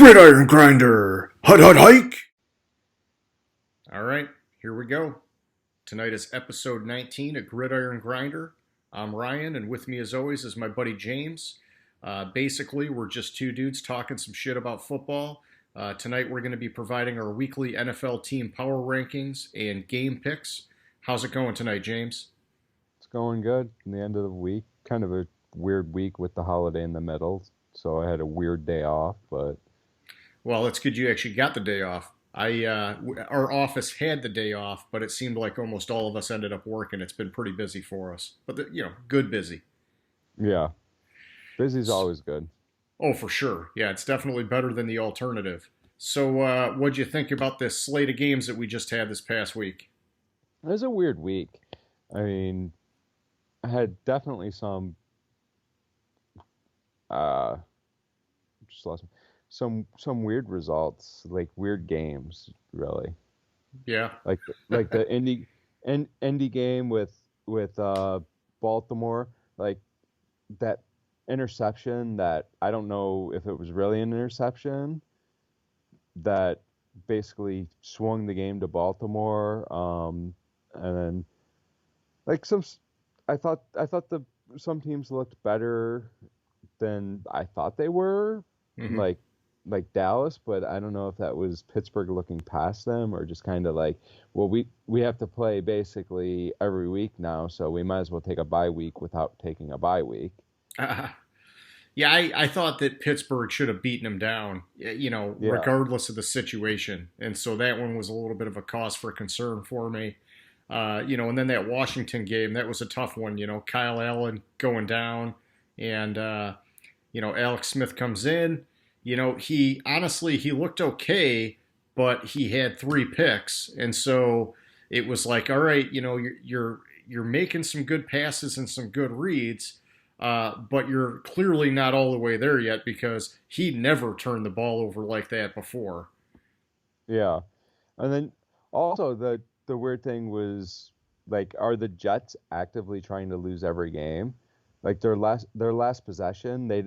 Gridiron Grinder! Hut hut hike! All right, here we go. Tonight is episode 19 of Gridiron Grinder. I'm Ryan, and with me as always is my buddy James. Basically, we're just two dudes talking some shit about football. Tonight we're going to be providing our weekly NFL team power rankings and game picks. How's it going tonight, James? It's going good. In the end of the week, kind of a weird week with the holiday in the middle, so I had a weird day off, but Well, it's good you actually got the day off. Our office had the day off, but it seemed like almost all of us ended up working. It's been pretty busy for us, but good busy. yeah, busy's always good. Oh, for sure. Yeah, it's definitely better than the alternative. So, what'd you think about this slate of games that we just had this past week? It was a weird week. I mean, I had definitely uh just lost some weird results, like weird games, really. Yeah. Like the indie game with Baltimore, like that interception that I don't know if it was really an interception that basically swung the game to Baltimore. And then like I thought the some teams looked better than I thought they were, Hmm. like Dallas, but I don't know if that was Pittsburgh looking past them or just kind of like, well, we have to play basically every week now, so we might as well take a bye week without taking a bye week. Uh, yeah, I thought that Pittsburgh should have beaten them down, Yeah, regardless of the situation. And so that one was a little bit of a cause for concern for me. And then that Washington game, that was a tough one. Kyle Allen going down, and Alex Smith comes in. He looked okay, but he had three picks, and so it was like, all right, you're making some good passes and some good reads, but you're clearly not all the way there yet because he never turned the ball over like that before. yeah. And then also the weird thing was, like, are the Jets actively trying to lose every game? Like their last possession, they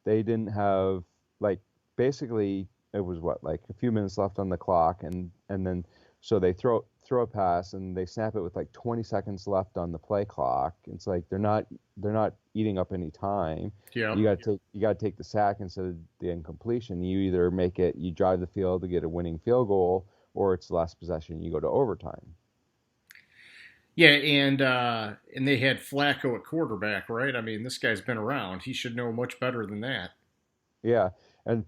didn't have, like, basically it was what, like a few minutes left on the clock, and then so they throw a pass and they snap it with like 20 seconds left on the play clock. It's like they're not eating up any time. Yeah. You got to take the sack instead of the incompletion. You either you drive the field to get a winning field goal, or it's last possession, you go to overtime. Yeah, and they had Flacco at quarterback, right? I mean, this guy's been around. He should know much better than that. Yeah, and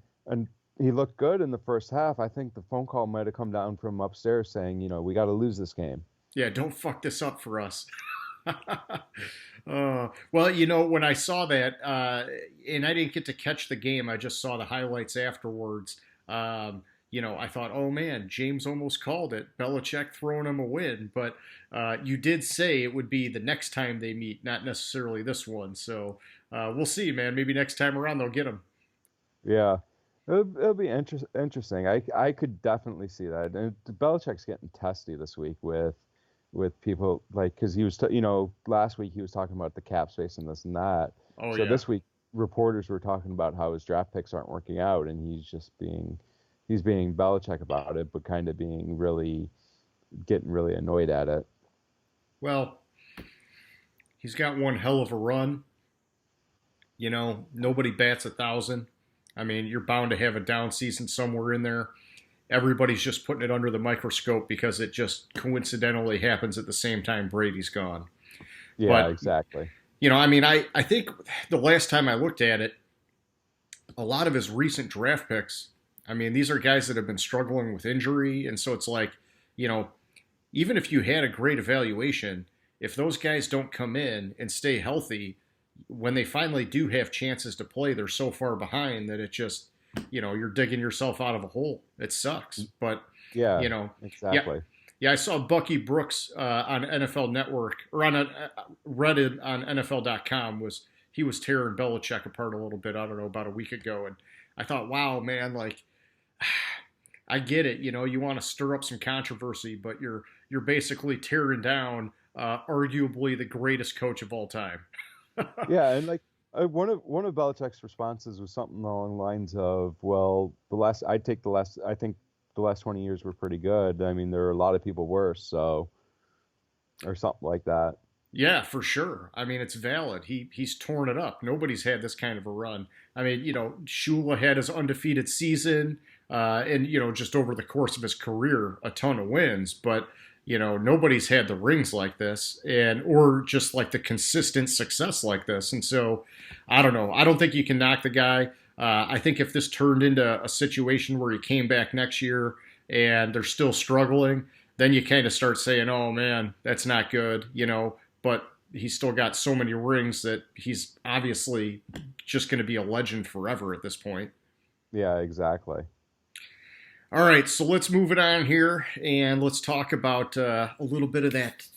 he looked good in the first half. I think the phone call might have come down from upstairs saying, we got to lose this game. Yeah, don't fuck this up for us. Well, when I saw that, and I didn't get to catch the game, I just saw the highlights afterwards. I thought, oh man, James almost called it. Belichick throwing him a win, but you did say it would be the next time they meet, not necessarily this one. So we'll see, man. Maybe next time around they'll get him. Yeah, it'll be interesting. I could definitely see that. And Belichick's getting testy this week with people, like, because he was last week he was talking about the cap space and this and that. Oh So yeah. this week reporters were talking about how his draft picks aren't working out, and he's being Belichick about it, but kind of being really getting really annoyed at it. Well, he's got one hell of a run. Nobody bats 1,000. I mean, you're bound to have a down season somewhere in there. Everybody's just putting it under the microscope because it just coincidentally happens at the same time Brady's gone. Yeah, But, exactly. I think the last time I looked at it, a lot of his recent draft picks, I mean, these are guys that have been struggling with injury. And so it's like, you know, even if you had a great evaluation, if those guys don't come in and stay healthy, when they finally do have chances to play, they're so far behind that it just, you're digging yourself out of a hole. It sucks. But, Yeah, you know, yeah, exactly. yeah, I saw Bucky Brooks on NFL Network or on Reddit on NFL.com he was tearing Belichick apart a little bit. I don't know, about a week ago, and I thought, wow, man, like I get it. You want to stir up some controversy, but you're basically tearing down arguably the greatest coach of all time. Yeah, and like one of Belichick's responses was something along the lines of, "Well, I think the last 20 years were pretty good. I mean, there are a lot of people worse, so or something like that." Yeah, for sure. I mean, it's valid. He's torn it up. Nobody's had this kind of a run. I mean, Shula had his undefeated season, and just over the course of his career, a ton of wins. But nobody's had the rings like this, and or just like the consistent success like this. And so, I don't know. I don't think you can knock the guy. I think if this turned into a situation where he came back next year and they're still struggling, then you kind of start saying, "Oh man, that's not good," But he's still got so many rings that he's obviously just going to be a legend forever at this point. Yeah, exactly. All right, so let's move it on here and let's talk about a little bit of that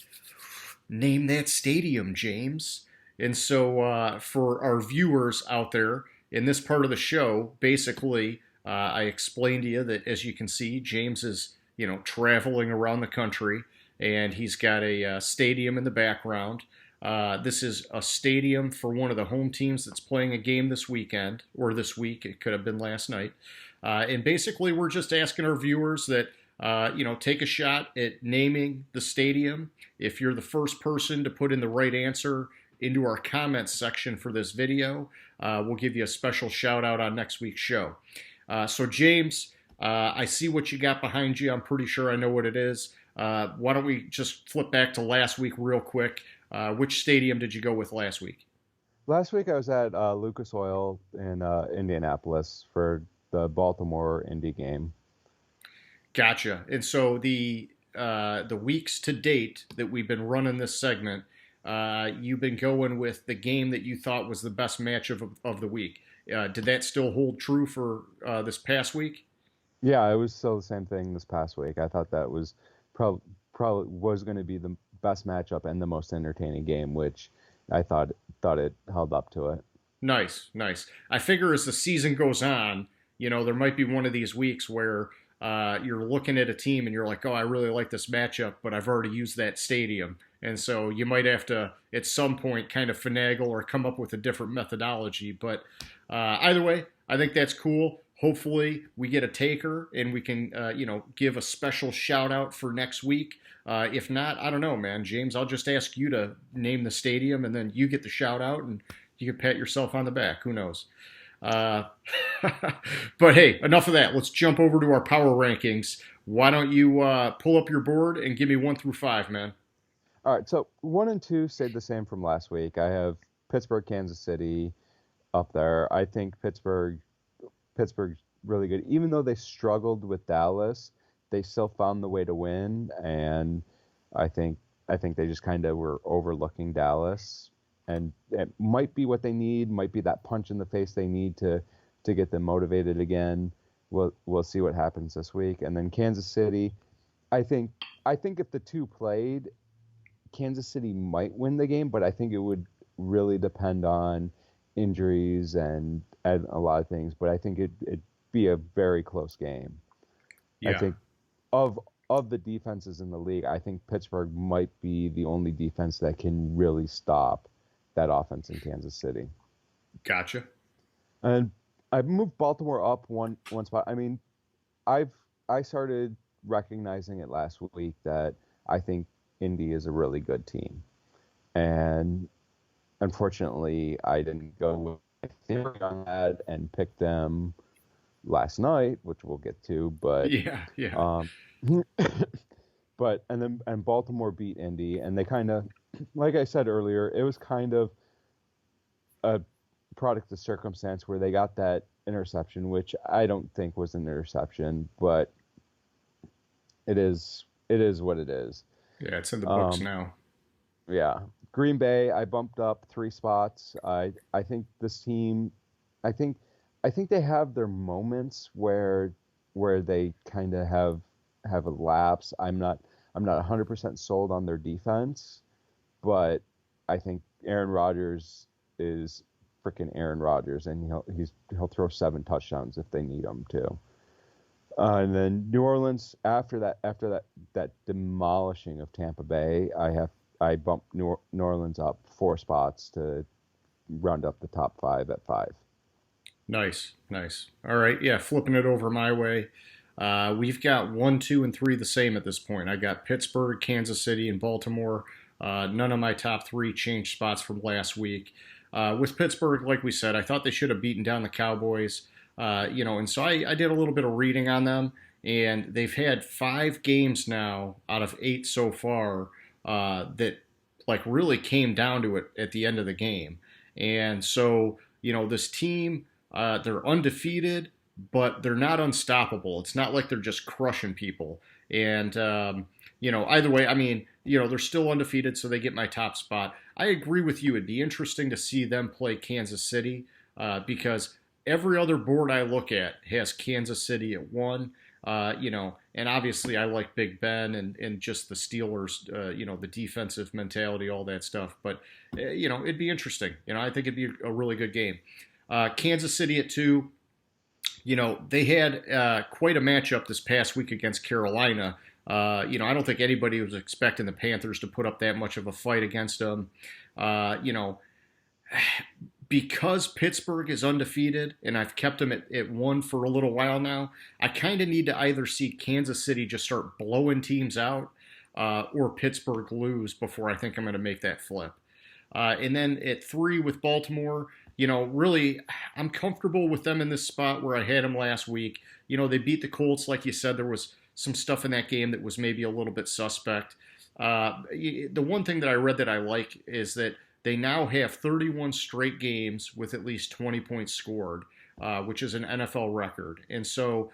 name that stadium, James. And so for our viewers out there in this part of the show, basically, I explained to you that as you can see, James is traveling around the country, and he's got a stadium in the background. This is a stadium for one of the home teams that's playing a game this weekend, or this week. It could have been last night. And basically, we're just asking our viewers that, take a shot at naming the stadium. If you're the first person to put in the right answer into our comments section for this video, we'll give you a special shout out on next week's show. So, James, I see what you got behind you. I'm pretty sure I know what it is. Why don't we just flip back to last week real quick? Which stadium did you go with last week? Last week I was at Lucas Oil in Indianapolis for the Baltimore Indy game. Gotcha. And so the weeks to date that we've been running this segment, you've been going with the game that you thought was the best match of the week. Did that still hold true for this past week? Yeah, it was still the same thing this past week. I thought that was probably was going to be the best matchup and the most entertaining game, which I thought it held up to it. Nice, nice. I figure as the season goes on, there might be one of these weeks where you're looking at a team and you're like, oh, I really like this matchup, but I've already used that stadium. And so you might have to, at some point, kind of finagle or come up with a different methodology. But either way, I think that's cool. Hopefully we get a taker and we can, give a special shout out for next week. If not, I don't know, man. James, I'll just ask you to name the stadium and then you get the shout out and you can pat yourself on the back. Who knows? But hey, enough of that. Let's jump over to our power rankings. Why don't you pull up your board and give me 1 through 5, man? All right, so 1 and 2 stayed the same from last week. I have Pittsburgh, Kansas City up there. I think Pittsburgh's really good. Even though they struggled with Dallas, they still found the way to win, and I think they just kind of were overlooking Dallas, and it might be what they need, might be that punch in the face they need to get them motivated again. We'll see what happens this week. And then Kansas City, I think if the two played, Kansas City might win the game, but I think it would really depend on injuries and a lot of things. But I think it'd be a very close game. Yeah. I think of the defenses in the league, I think Pittsburgh might be the only defense that can really stop that offense in Kansas City. Gotcha. And I've moved Baltimore up one spot. I mean, I started recognizing it last week that I think Indy is a really good team, and unfortunately, I didn't go with my theory on that and pick them last night, which we'll get to. But yeah. But and Baltimore beat Indy, and they kind of, like I said earlier, it was kind of a product of circumstance where they got that interception, which I don't think was an interception, but it is what it is. Yeah, it's in the books now. Yeah. Green Bay, I bumped up 3 spots. I think this team, I think they have their moments where they kind of have a lapse. I'm not 100% sold on their defense, but I think Aaron Rodgers is freaking Aaron Rodgers, and he'll throw 7 touchdowns if they need him to. And then New Orleans, after that demolishing of Tampa Bay, I bumped New Orleans up 4 spots to round up the top 5 at 5. Nice. All right, yeah, flipping it over my way. We've got 1, 2, and 3 the same at this point. I got Pittsburgh, Kansas City, and Baltimore. None of my top 3 changed spots from last week. With Pittsburgh, like we said, I thought they should have beaten down the Cowboys. And so I did a little bit of reading on them, and they've had 5 games now out of 8 so far that like really came down to it at the end of the game. And so, this team, they're undefeated, but they're not unstoppable. It's not like they're just crushing people. And, either way, I mean, they're still undefeated, so they get my top spot. I agree with you. It'd be interesting to see them play Kansas City because every other board I look at has Kansas City at 1. And obviously I like Big Ben and just the Steelers, the defensive mentality, all that stuff. But, it'd be interesting. I think it'd be a really good game. Kansas City at 2. They had quite a matchup this past week against Carolina. I don't think anybody was expecting the Panthers to put up that much of a fight against them. Because Pittsburgh is undefeated and I've kept them at 1 for a little while now, I kind of need to either see Kansas City just start blowing teams out or Pittsburgh lose before I think I'm going to make that flip. And then at 3 with Baltimore, really, I'm comfortable with them in this spot where I had them last week. They beat the Colts. Like you said, there was some stuff in that game that was maybe a little bit suspect. The one thing that I read that I like is that they now have 31 straight games with at least 20 points scored, which is an NFL record. And so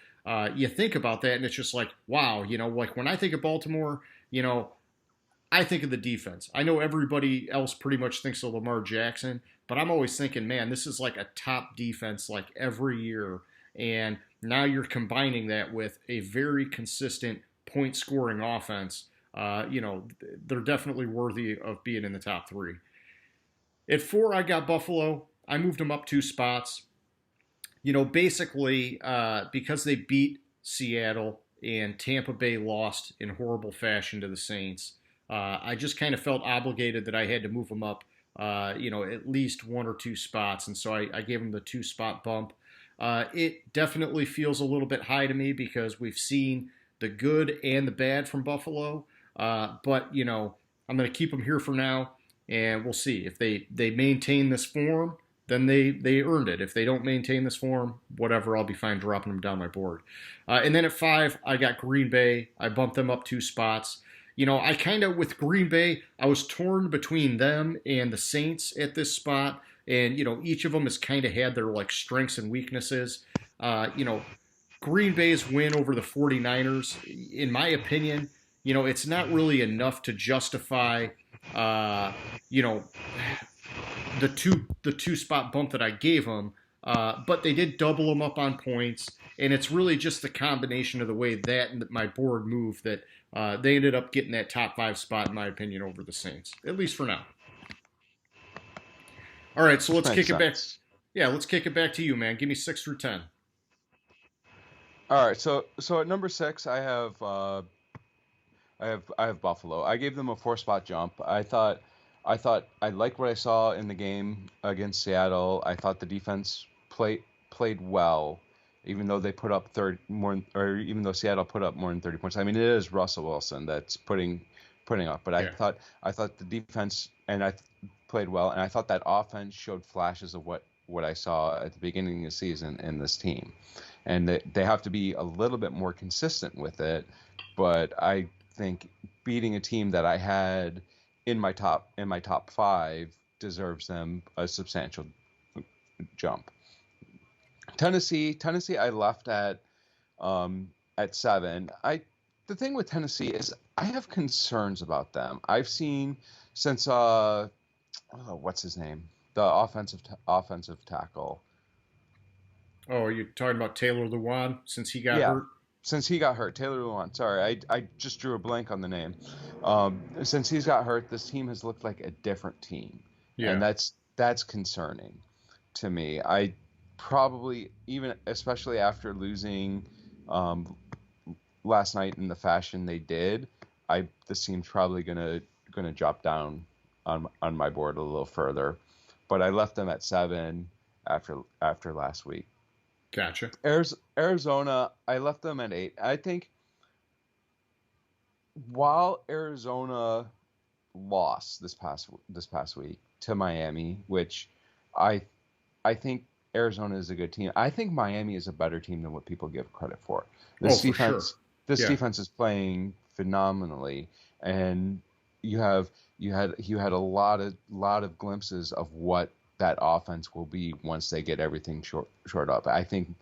you think about that, and it's just like, wow, like when I think of Baltimore, I think of the defense. I know everybody else pretty much thinks of Lamar Jackson, but I'm always thinking, man, this is like a top defense like every year. And now you're combining that with a very consistent point scoring offense. They're definitely worthy of being in the top 3. At 4, I got Buffalo. I moved them up 2 spots. Basically, because they beat Seattle and Tampa Bay lost in horrible fashion to the Saints, I just kind of felt obligated that I had to move them up, at least 1 or 2 spots. And so I gave them the 2-spot bump. It definitely feels a little bit high to me because we've seen the good and the bad from Buffalo. But, I'm going to keep them here for now. And we'll see. If they maintain this form, then they earned it. If they don't maintain this form, whatever, I'll be fine dropping them down my board. And then at 5, I got Green Bay. I bumped them up 2 spots. I kind of, with Green Bay, I was torn between them and the Saints at this spot. And, each of them has kind of had their, like, strengths and weaknesses. Green Bay's win over the 49ers, in my opinion, it's not really enough to justify the 2-spot bump that I gave them, but they did double them up on points, and it's really just the combination of the way that and my board moved that they ended up getting that top 5 spot, in my opinion, over the Saints, at least for now. All right, so let's kick it back. Yeah, let's kick it back to you, man. Give me 6 through 10. All right, so at number 6, I have Buffalo. I gave them a 4-spot jump. I thought I liked what I saw in the game against Seattle. I thought the defense played well, even though they put up even though Seattle put up more than 30 points. I mean, it is Russell Wilson that's putting up, but yeah. I thought the defense played well, and I thought that offense showed flashes of what I saw at the beginning of the season in this team, and they have to be a little bit more consistent with it. But I think beating a team that I had in my top 5 deserves them a substantial jump. Tennessee, I left at 7. The thing with Tennessee is I have concerns about them. I've seen since what's his name, the offensive tackle. Oh, are you talking about Taylor Lewan since he got hurt? Since he got hurt, Taylor Lewan. Sorry, I just drew a blank on the name. Since he's got hurt, this team has looked like a different team, and that's concerning to me. I probably, even especially after losing last night in the fashion they did, this team's probably gonna drop down on my board a little further. but I left them at 7 after last week. Gotcha. Arizona, I left them at 8. I think while Arizona lost this past week to Miami, which I I think Arizona is a good team. I think Miami is a better team than what people give credit for. Oh, for sure. This Yeah. defense is playing phenomenally, and you had a lot of glimpses of what that offense will be once they get everything short up. I think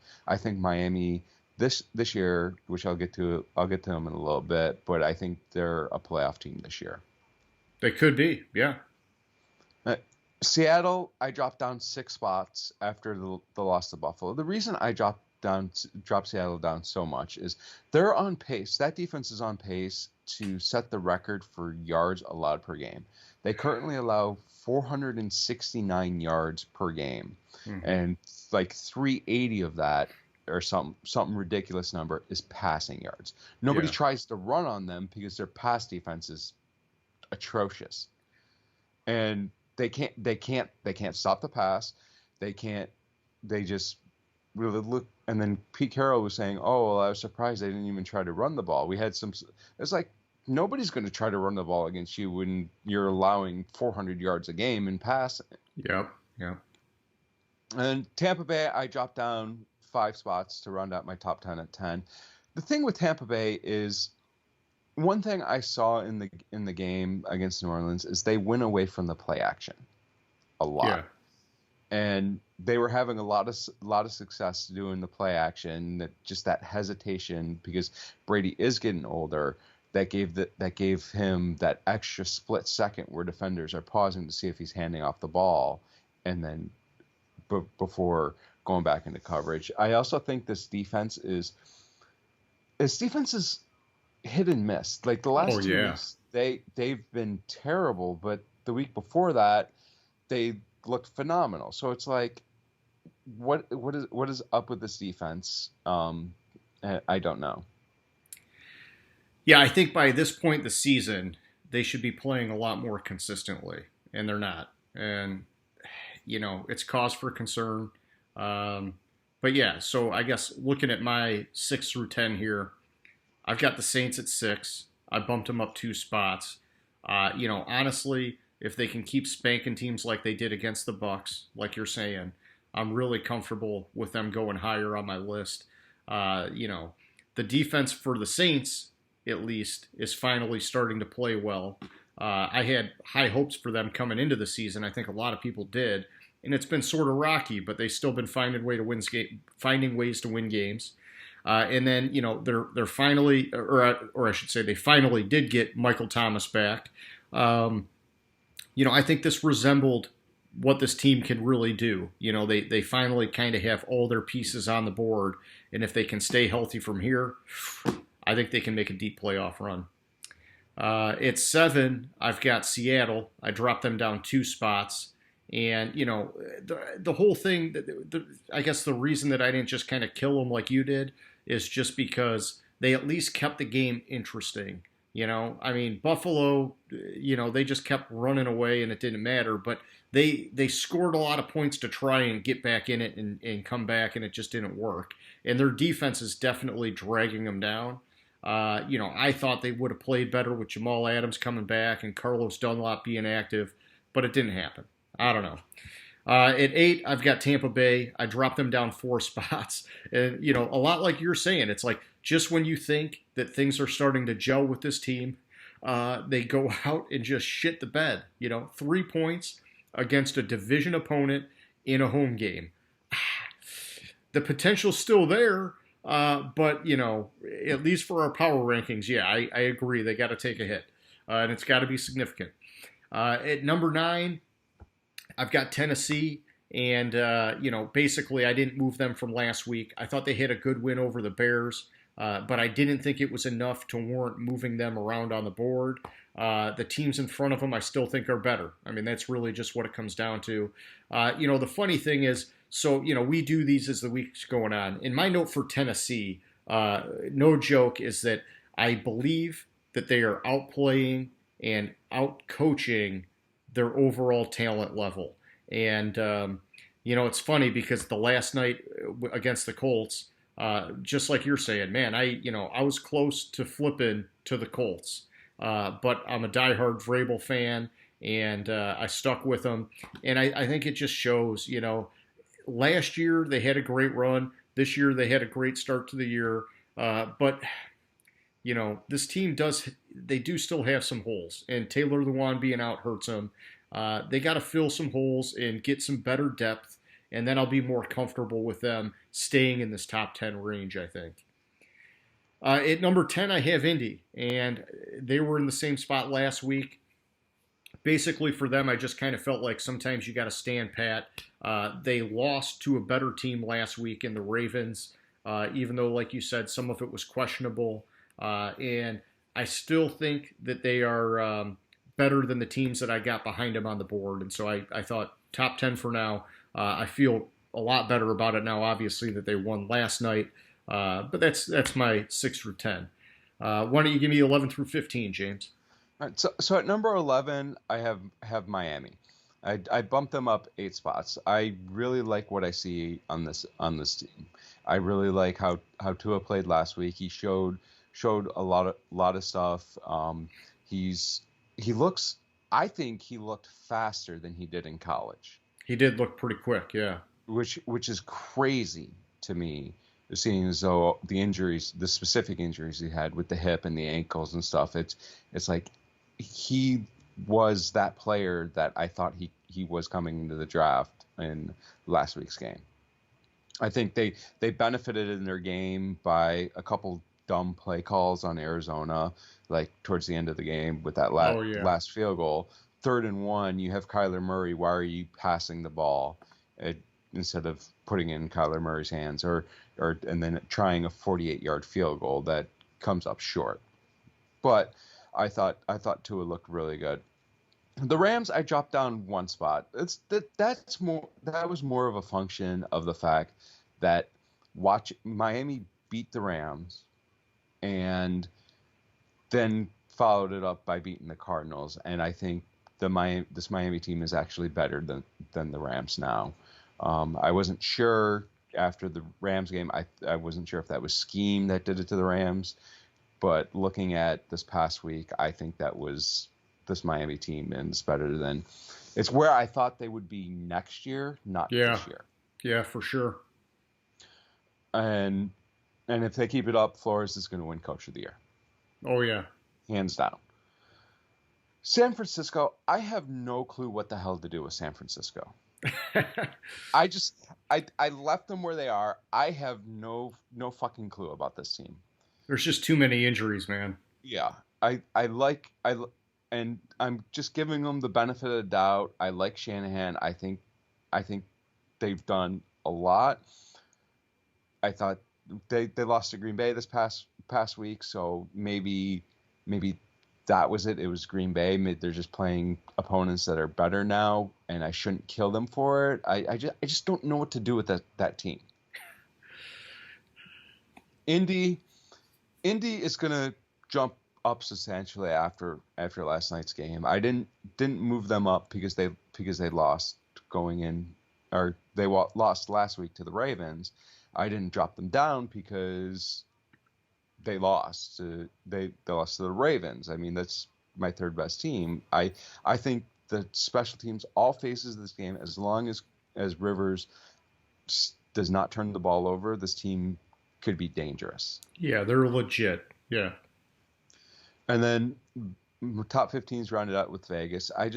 Miami this year, which I'll get to them in a little bit, but I think they're a playoff team this year. They could be. Yeah. Uh, Seattle, I dropped down 6 spots after the loss to Buffalo. The reason I dropped Seattle down so much is they're on pace. That defense is on pace to set the record for yards allowed per game. They currently allow 469 yards per game, Mhm. and like 380 of that, or something ridiculous number, is passing yards. Nobody Yeah. tries to run on them because their pass defense is atrocious, and they can't stop the pass. They just really look. And then Pete Carroll was saying, "Oh, well, I was surprised they didn't even try to run the ball. We had some." It's like nobody's going to try to run the ball against you when you're allowing 400 yards a game in passing. Yep. Yep. And Tampa Bay, I dropped down 5 spots to round out my top 10 at 10. The thing with Tampa Bay is, one thing I saw in the game against New Orleans is they went away from the play action a lot. Yeah. And they were having a lot of success doing the play action. That hesitation, because Brady is getting older, that gave him that extra split second where defenders are pausing to see if he's handing off the ball, and then before going back into coverage. I also think this defense is hit and miss. Like the last Oh, 2 yeah. weeks, they've been terrible, but the week before that, they looked phenomenal. So it's like, what is up with this defense? I don't know. Yeah, I think by this point in the season, they should be playing a lot more consistently, and they're not. And, it's cause for concern. But yeah, so I guess looking at my 6 through 10 here, I've got the Saints at 6. I bumped them up 2 spots. Honestly, if they can keep spanking teams like they did against the Bucks, like you're saying, I'm really comfortable with them going higher on my list. The defense for the Saints, at least, is finally starting to play well. I had high hopes for them coming into the season. I think a lot of people did, and it's been sort of rocky, but they've still been finding ways to win games. And then they're finally, or I should say, they finally did get Michael Thomas back. I think this resembled what this team can really do. They finally kind of have all their pieces on the board, and if they can stay healthy from here, I think they can make a deep playoff run. At 7, I've got Seattle. I dropped them down 2 spots. And, the whole thing, I guess the reason that I didn't just kind of kill them like you did is just because they at least kept the game interesting. Buffalo, they just kept running away and it didn't matter. But they scored a lot of points to try and get back in it and come back, and it just didn't work. And their defense is definitely dragging them down. I thought they would have played better with Jamal Adams coming back and Carlos Dunlap being active, but it didn't happen. I don't know. At 8, I've got Tampa Bay. I dropped them down 4 spots. And, a lot like you're saying, it's like just when you think that things are starting to gel with this team, they go out and just shit the bed. 3 points against a division opponent in a home game. The potential's still there, but, at least for our power rankings, yeah, I agree. They got to take a hit, and it's got to be significant. At number 9, I've got Tennessee, and, basically I didn't move them from last week. I thought they had a good win over the Bears, but I didn't think it was enough to warrant moving them around on the board. The teams in front of them I still think are better. That's really just what it comes down to. The funny thing is, so, we do these as the week's going on. And my note for Tennessee, no joke, is that I believe that they are outplaying and out-coaching their overall talent level. And it's funny because the last night against the Colts, just like you're saying, man, I was close to flipping to the Colts, but I'm a diehard Vrabel fan, and I stuck with them. And I think it just shows, last year they had a great run. This year they had a great start to the year, but this team they do still have some holes, and Taylor Lewan being out hurts them. They got to fill some holes and get some better depth, and then I'll be more comfortable with them staying in this top 10 range, I think. At number 10, I have Indy, and they were in the same spot last week. Basically, for them, I just kind of felt like sometimes you got to stand pat. They lost to a better team last week in the Ravens, even though, like you said, some of it was questionable. And I still think that they are better than the teams that I got behind them on the board. And so I thought top 10 for now. I feel a lot better about it now, obviously, that they won last night. But that's my 6 through 10. Why don't you give me 11 through 15, James? All right, so at number 11, I have Miami. I bumped them up 8 spots. I really like what I see on this team. I really like how Tua played last week. He showed a lot of stuff. I think he looked faster than he did in college. He did look pretty quick, yeah. Which is crazy to me, seeing as though the specific injuries he had with the hip and the ankles and stuff. It's like he was that player that I thought he was coming into the draft in last week's game. I think they benefited in their game by a couple dumb play calls on Arizona, like towards the end of the game with that last field goal. 3rd and 1, you have Kyler Murray. Why are you passing the ball instead of putting it in Kyler Murray's hands, or and then trying a 48-yard field goal that comes up short? But I thought Tua looked really good. The Rams, I dropped down 1 spot. That was more of a function of the fact that Miami beat the Rams, and then followed it up by beating the Cardinals. And I think this Miami team is actually better than the Rams now. I wasn't sure after the Rams game. I wasn't sure if that was scheme that did it to the Rams. But looking at this past week, I think that was this Miami team, and it's where I thought they would be next year, not this year. Yeah, for sure. And if they keep it up, Flores is going to win Coach of the Year. Oh, yeah. Hands down. San Francisco, I have no clue what the hell to do with San Francisco. I left them where they are. I have no fucking clue about this team. There's just too many injuries, man. Yeah. And I'm just giving them the benefit of the doubt. I like Shanahan. I think they've done a lot. I thought they lost to Green Bay this past week, so maybe that was it. It was Green Bay. They're just playing opponents that are better now, and I shouldn't kill them for it. I just don't know what to do with that team. Indy is gonna jump up substantially after last night's game. I didn't move them up because they lost going in, or they lost last week to the Ravens. I didn't drop them down because they lost. They lost to the Ravens. I mean, that's my 3rd best team. I think the special teams, all phases of this game, as long as Rivers does not turn the ball over, this team could be dangerous. Yeah, they're legit. Yeah. And then top 15 is rounded out with Vegas. I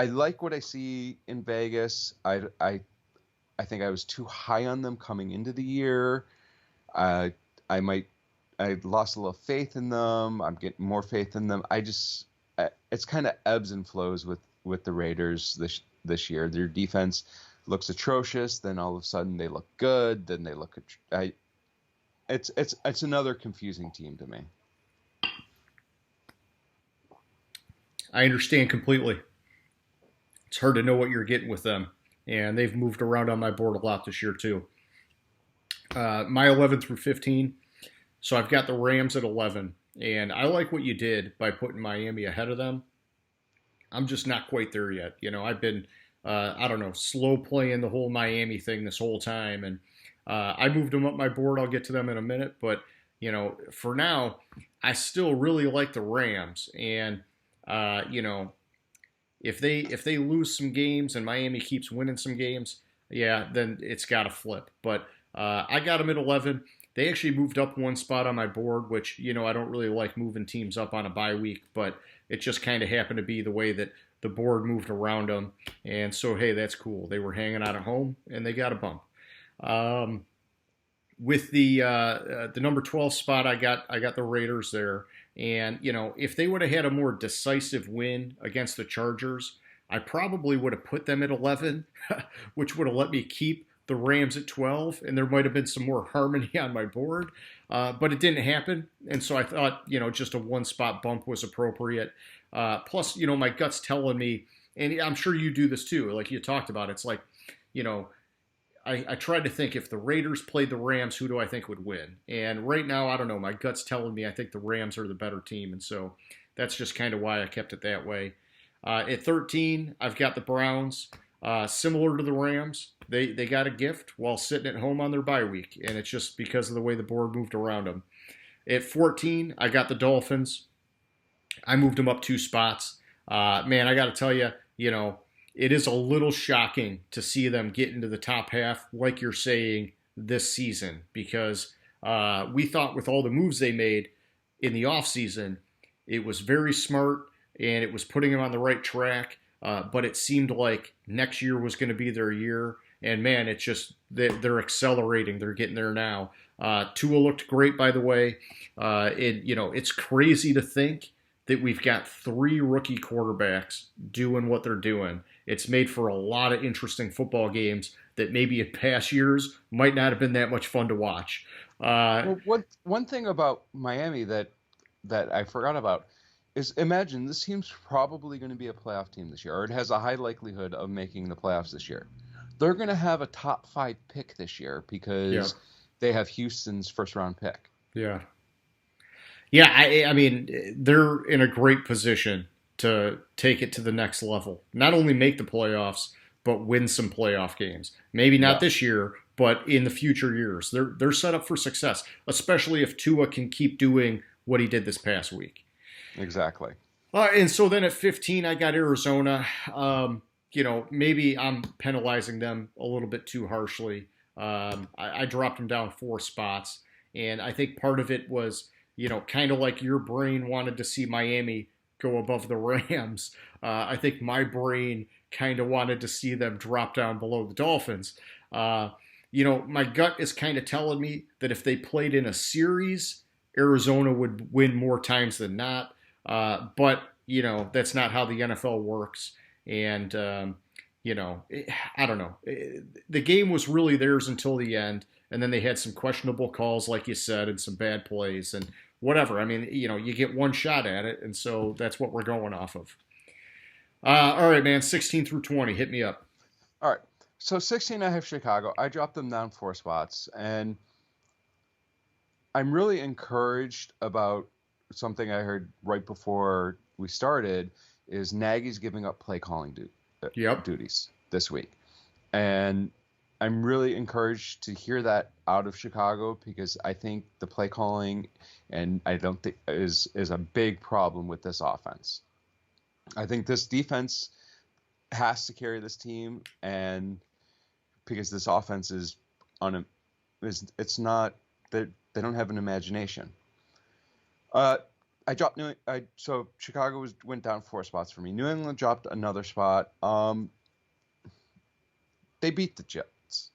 like what I see in Vegas. I think I was too high on them coming into the year. I lost a little faith in them. I'm getting more faith in them. It's kind of ebbs and flows with the Raiders this year. Their defense looks atrocious, then all of a sudden they look good, then they look it's another confusing team to me. I understand completely. It's hard to know what you're getting with them, and they've moved around on my board a lot this year too. My 11 through 15. So I've got the Rams at 11, and I like what you did by putting Miami ahead of them. I'm just not quite there yet. I've been, I don't know, slow playing the whole Miami thing this whole time. And I moved them up my board. I'll get to them in a minute. But, for now, I still really like the Rams. And, if they lose some games and Miami keeps winning some games, yeah, then it's got to flip. But I got them at 11. They actually moved up one spot on my board, which, I don't really like moving teams up on a bye week, but it just kind of happened to be the way that the board moved around them. And so, hey, that's cool. They were hanging out at home, and they got a bump. With the number 12 spot, I got the Raiders there. And, if they would have had a more decisive win against the Chargers, I probably would have put them at 11, which would have let me keep the Rams at 12, and there might have been some more harmony on my board. But it didn't happen. And so I thought, just a one-spot bump was appropriate. Plus, my gut's telling me, and I'm sure you do this too, like you talked about, it's like, I tried to think if the Raiders played the Rams, who do I think would win? And right now, I don't know. My gut's telling me I think the Rams are the better team. And so that's just kind of why I kept it that way. At 13, I've got the Browns. Similar to the Rams, they got a gift while sitting at home on their bye week. And it's just because of the way the board moved around them. At 14, I got the Dolphins. I moved them up 2 spots. Man, I got to tell you, it is a little shocking to see them get into the top half, like you're saying, this season, because we thought with all the moves they made in the offseason, it was very smart and it was putting them on the right track. But it seemed like next year was going to be their year. And man, it's just they're accelerating. They're getting there now. Tua looked great, by the way. It's crazy to think that we've got 3 rookie quarterbacks doing what they're doing. It's made for a lot of interesting football games that maybe in past years might not have been that much fun to watch. Well, one thing about Miami that I forgot about is, imagine this team's probably going to be a playoff team this year, or it has a high likelihood of making the playoffs this year. They're going to have a top 5 pick this year because they have Houston's first round pick. Yeah. Yeah, I mean, they're in a great position to take it to the next level. Not only make the playoffs, but win some playoff games. Maybe not this year, but in the future years. They're set up for success, especially if Tua can keep doing what he did this past week. Exactly. And so then at 15, I got Arizona. Maybe I'm penalizing them a little bit too harshly. I dropped them down 4 spots, and I think part of it was, kind of like your brain wanted to see Miami go above the Rams. I think my brain kind of wanted to see them drop down below the Dolphins. My gut is kind of telling me that if they played in a series, Arizona would win more times than not. But that's not how the NFL works. And, I don't know. The game was really theirs until the end. And then they had some questionable calls, like you said, and some bad plays and whatever. I mean, you get one shot at it. And so that's what we're going off of. All right, man, 16 through 20. Hit me up. All right. So 16, I have Chicago. I dropped them down 4 spots. And I'm really encouraged about something I heard right before we started is Nagy's giving up play calling duties this week. And I'm really encouraged to hear that out of Chicago because I think the play calling and I don't think is a big problem with this offense. I think this defense has to carry this team, and because this offense it's not that they don't have an imagination. I dropped so Chicago went down 4 spots for me. New England dropped another spot. They beat the Jets.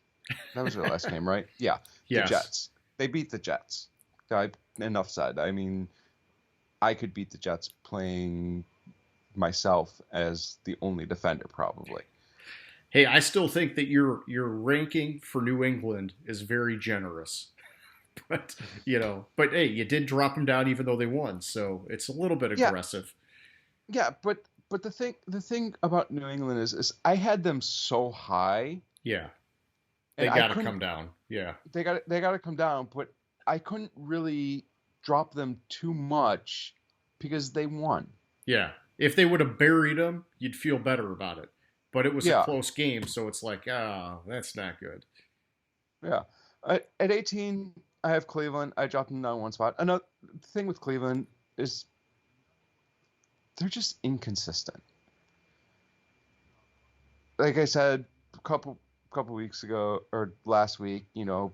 That was their last game, right? Yeah. Yes. The Jets. They beat the Jets. Enough said. I mean, I could beat the Jets playing myself as the only defender, probably. Hey, I still think that your ranking for New England is very generous. But hey, you did drop them down even though they won, so it's a little bit aggressive. Yeah, but the thing about New England is I had them so high. Yeah, they got to come down. Yeah, they got to come down, but I couldn't really drop them too much because they won. Yeah, If they would have buried them, you'd feel better about it. But it was a Yeah, close game, so it's like, ah, that's not good. yeah. At 18, I have Cleveland. I dropped them down one spot. Another thing with Cleveland is they're just inconsistent. Like I said a couple weeks ago or last week,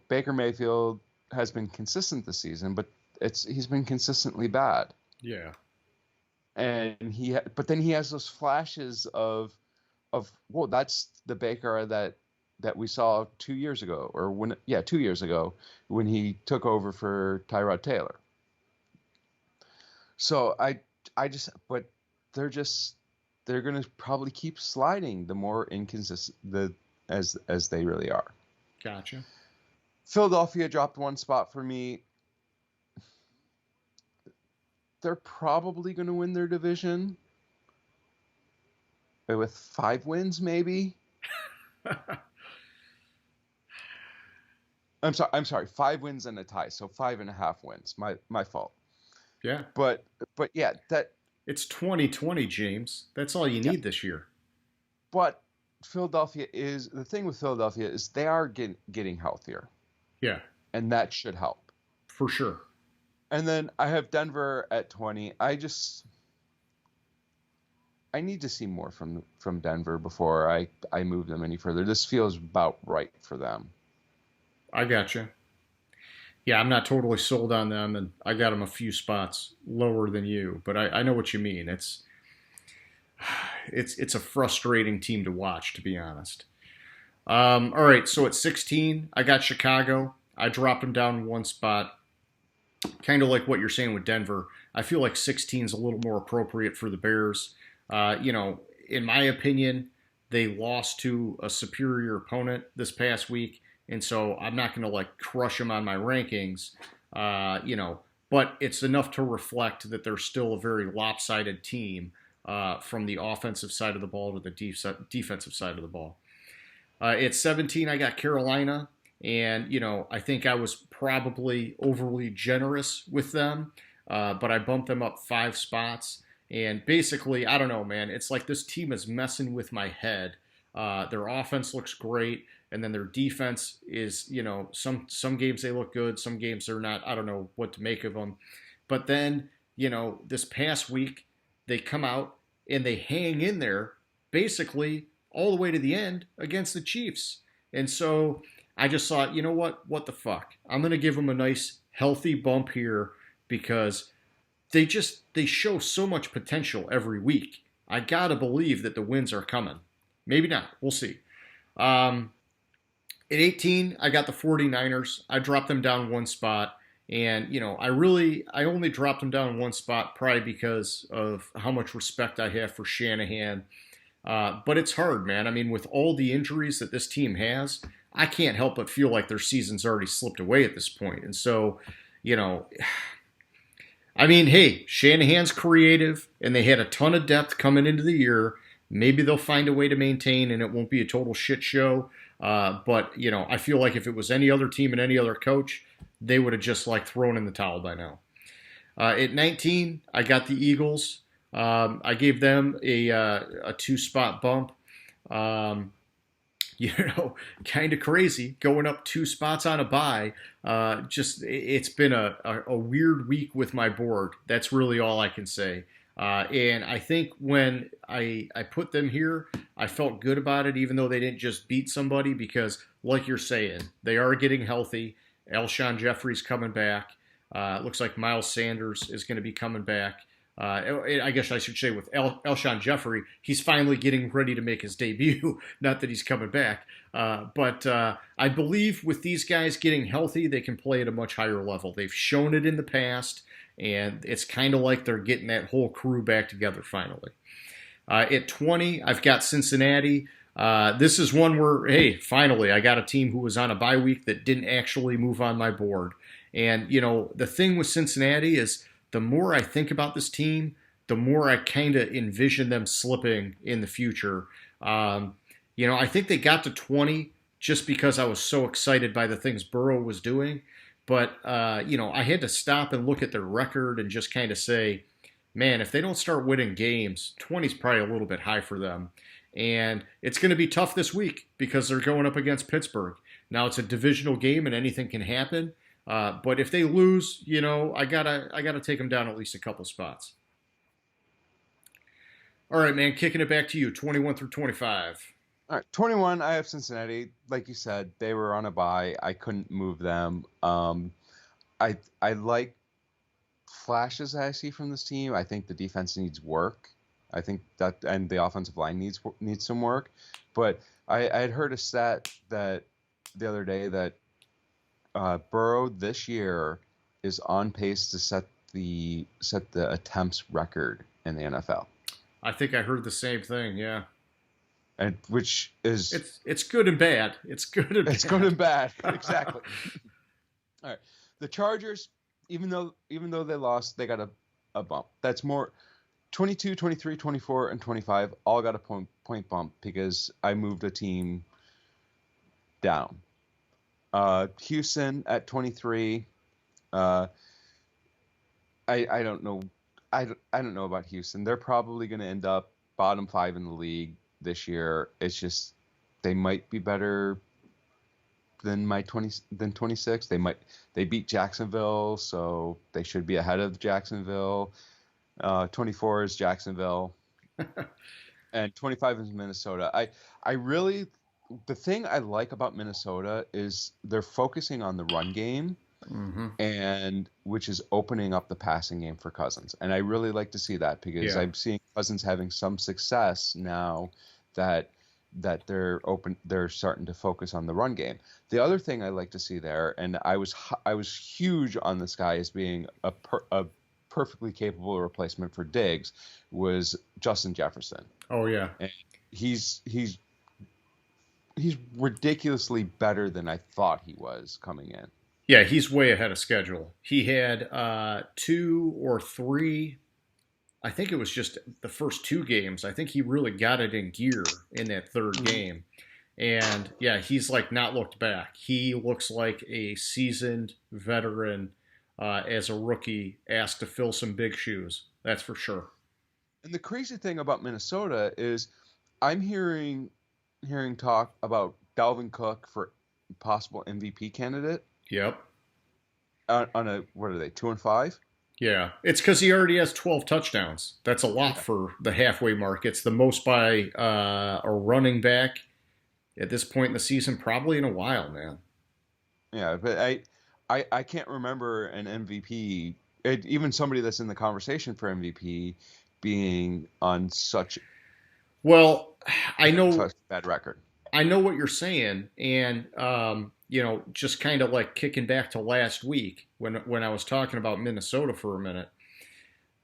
Baker Mayfield has been consistent this season, but he's been consistently bad. Yeah. And but then he has those flashes of whoa, that's the Baker that we saw 2 years ago, or 2 years ago when he took over for Tyrod Taylor. So but they're gonna probably keep sliding the more inconsistent as they really are. Gotcha. Philadelphia dropped one spot for me. They're probably going to win their division with 5 wins, maybe. I'm sorry, 5 wins and a tie, so 5.5 wins. My fault. Yeah. But yeah, it's 2020, James. That's all you need this year. But the thing with Philadelphia is they are getting healthier. Yeah. And that should help. For sure. And then I have Denver at 20. I need to see more from Denver before I move them any further. This feels about right for them. I gotcha. Yeah, I'm not totally sold on them, and I got them a few spots lower than you, but I know what you mean. It's a frustrating team to watch, to be honest. All right, so at 16, I got Chicago. I dropped them down one spot. Kind of like what you're saying with Denver. I feel like 16 is a little more appropriate for the Bears. In my opinion, they lost to a superior opponent this past week, and so I'm not going to crush them on my rankings, but it's enough to reflect that they're still a very lopsided team from the offensive side of the ball to the defensive side of the ball. At 17, I got Carolina. And, I think I was probably overly generous with them, but I bumped them up 5 spots. And basically, I don't know, man. It's like this team is messing with my head. Their offense looks great, and then their defense is, some games they look good, some games they're not. I don't know what to make of them. But then, this past week, they come out and they hang in there basically all the way to the end against the Chiefs. And so I just thought, you know what? What the fuck? I'm going to give them a nice, healthy bump here because they show so much potential every week. I got to believe that the wins are coming. Maybe not. We'll see. At 18, I got the 49ers. I dropped them down one spot. And, I only dropped them down one spot probably because of how much respect I have for Shanahan. But it's hard, man. I mean, with all the injuries that this team has, I can't help but feel like their season's already slipped away at this point. And so, I mean, hey, Shanahan's creative, and they had a ton of depth coming into the year. Maybe they'll find a way to maintain, and it won't be a total shit show. But, I feel like if it was any other team and any other coach, they would have just thrown in the towel by now. At 19, I got the Eagles. I gave them a 2-spot bump. Kind of crazy going up 2 spots on a bye. It's been a weird week with my board. That's really all I can say. And I think when I put them here, I felt good about it, even though they didn't just beat somebody, because like you're saying, they are getting healthy. Alshon Jeffrey's coming back. Looks like Miles Sanders is going to be coming back. I guess I should say with Alshon Jeffrey, he's finally getting ready to make his debut. Not that he's coming back. But I believe with these guys getting healthy, they can play at a much higher level. They've shown it in the past, and it's kind of like they're getting that whole crew back together finally. At 20, I've got Cincinnati. This is one where, hey, finally, I got a team who was on a bye week that didn't actually move on my board. And, the thing with Cincinnati is, the more I think about this team, the more I kind of envision them slipping in the future. I think they got to 20 just because I was so excited by the things Burrow was doing. But, I had to stop and look at their record and just kind of say, man, if they don't start winning games, 20 is probably a little bit high for them. And it's going to be tough this week because they're going up against Pittsburgh. Now it's a divisional game and anything can happen. But if they lose, I gotta take them down at least a couple spots. All right, man, kicking it back to you, 21 through 25. All right, 21. I have Cincinnati. Like you said, they were on a bye. I couldn't move them. I like flashes I see from this team. I think the defense needs work. I think that, and the offensive line needs some work. But I had heard a stat that the other day that Burrow this year is on pace to set the attempts record in the NFL. I think I heard the same thing. Yeah, And which is it's good and bad. It's good and it's bad. good and bad. Exactly. All right. The Chargers, even though they lost, they got a bump. That's more 22, 23, 24, and 25 all got a point bump because I moved a team down. Houston at 23. I don't know. I don't know about Houston. They're probably going to end up bottom 5 in the league this year. It's just they might be better than 26. They beat Jacksonville, so they should be ahead of Jacksonville. 24 is Jacksonville, and 25 is Minnesota. I really, the thing I like about Minnesota is they're focusing on the run game. Mm-hmm. And which is opening up the passing game for Cousins. And I really like to see that because I'm seeing Cousins having some success now that they're starting to focus on the run game. The other thing I like to see there, and I was huge on this guy as being a perfectly capable replacement for Diggs, was Justin Jefferson. Oh yeah. And he's ridiculously better than I thought he was coming in. Yeah, he's way ahead of schedule. He had 2 or 3, I think it was just the first 2 games. I think he really got it in gear in that third game. And yeah, he's like not looked back. He looks like a seasoned veteran as a rookie asked to fill some big shoes. That's for sure. And the crazy thing about Minnesota is I'm hearing talk about Dalvin Cook for possible MVP candidate. Yep. On a, what are they, 2-5? Yeah, it's because he already has 12 touchdowns. That's a lot for the halfway mark. It's the most by a running back at this point in the season, probably in a while, man. Yeah, but I can't remember an MVP, even somebody that's in the conversation for MVP, being on such a bad record. I know what you're saying, and just kind of like kicking back to last week when I was talking about Minnesota for a minute.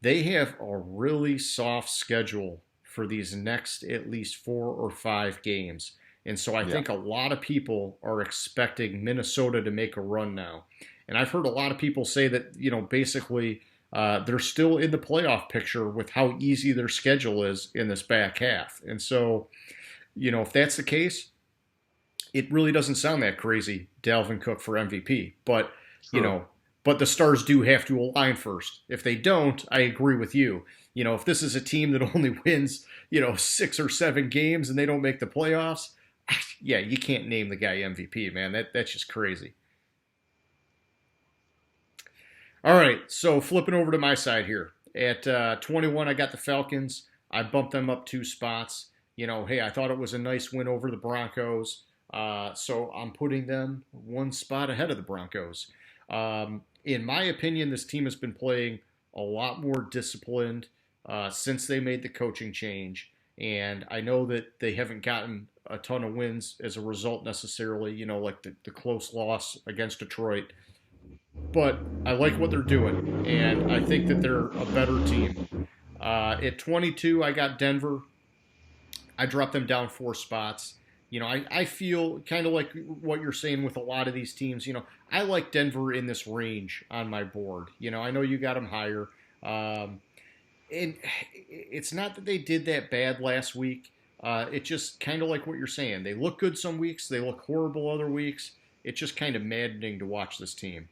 They have a really soft schedule for these next at least 4 or 5 games. And so I think a lot of people are expecting Minnesota to make a run now. And I've heard a lot of people say that, basically they're still in the playoff picture with how easy their schedule is in this back half. And so, if that's the case, it really doesn't sound that crazy, Dalvin Cook for MVP. But, but the stars do have to align first. If they don't, I agree with you. If this is a team that only wins, 6 or 7 games and they don't make the playoffs, yeah, you can't name the guy MVP, man. That's just crazy. All right, so flipping over to my side here. At 21, I got the Falcons. I bumped them up 2 spots. Hey, I thought it was a nice win over the Broncos. So I'm putting them 1 spot ahead of the Broncos. In my opinion, this team has been playing a lot more disciplined since they made the coaching change. And I know that they haven't gotten a ton of wins as a result necessarily, like the close loss against Detroit. But I like what they're doing, and I think that they're a better team. At 22, I got Denver. I dropped them down 4 spots. I feel kind of like what you're saying with a lot of these teams. I like Denver in this range on my board. I know you got them higher. And it's not that they did that bad last week. It's just kind of like what you're saying. They look good some weeks. They look horrible other weeks. It's just kind of maddening to watch this team.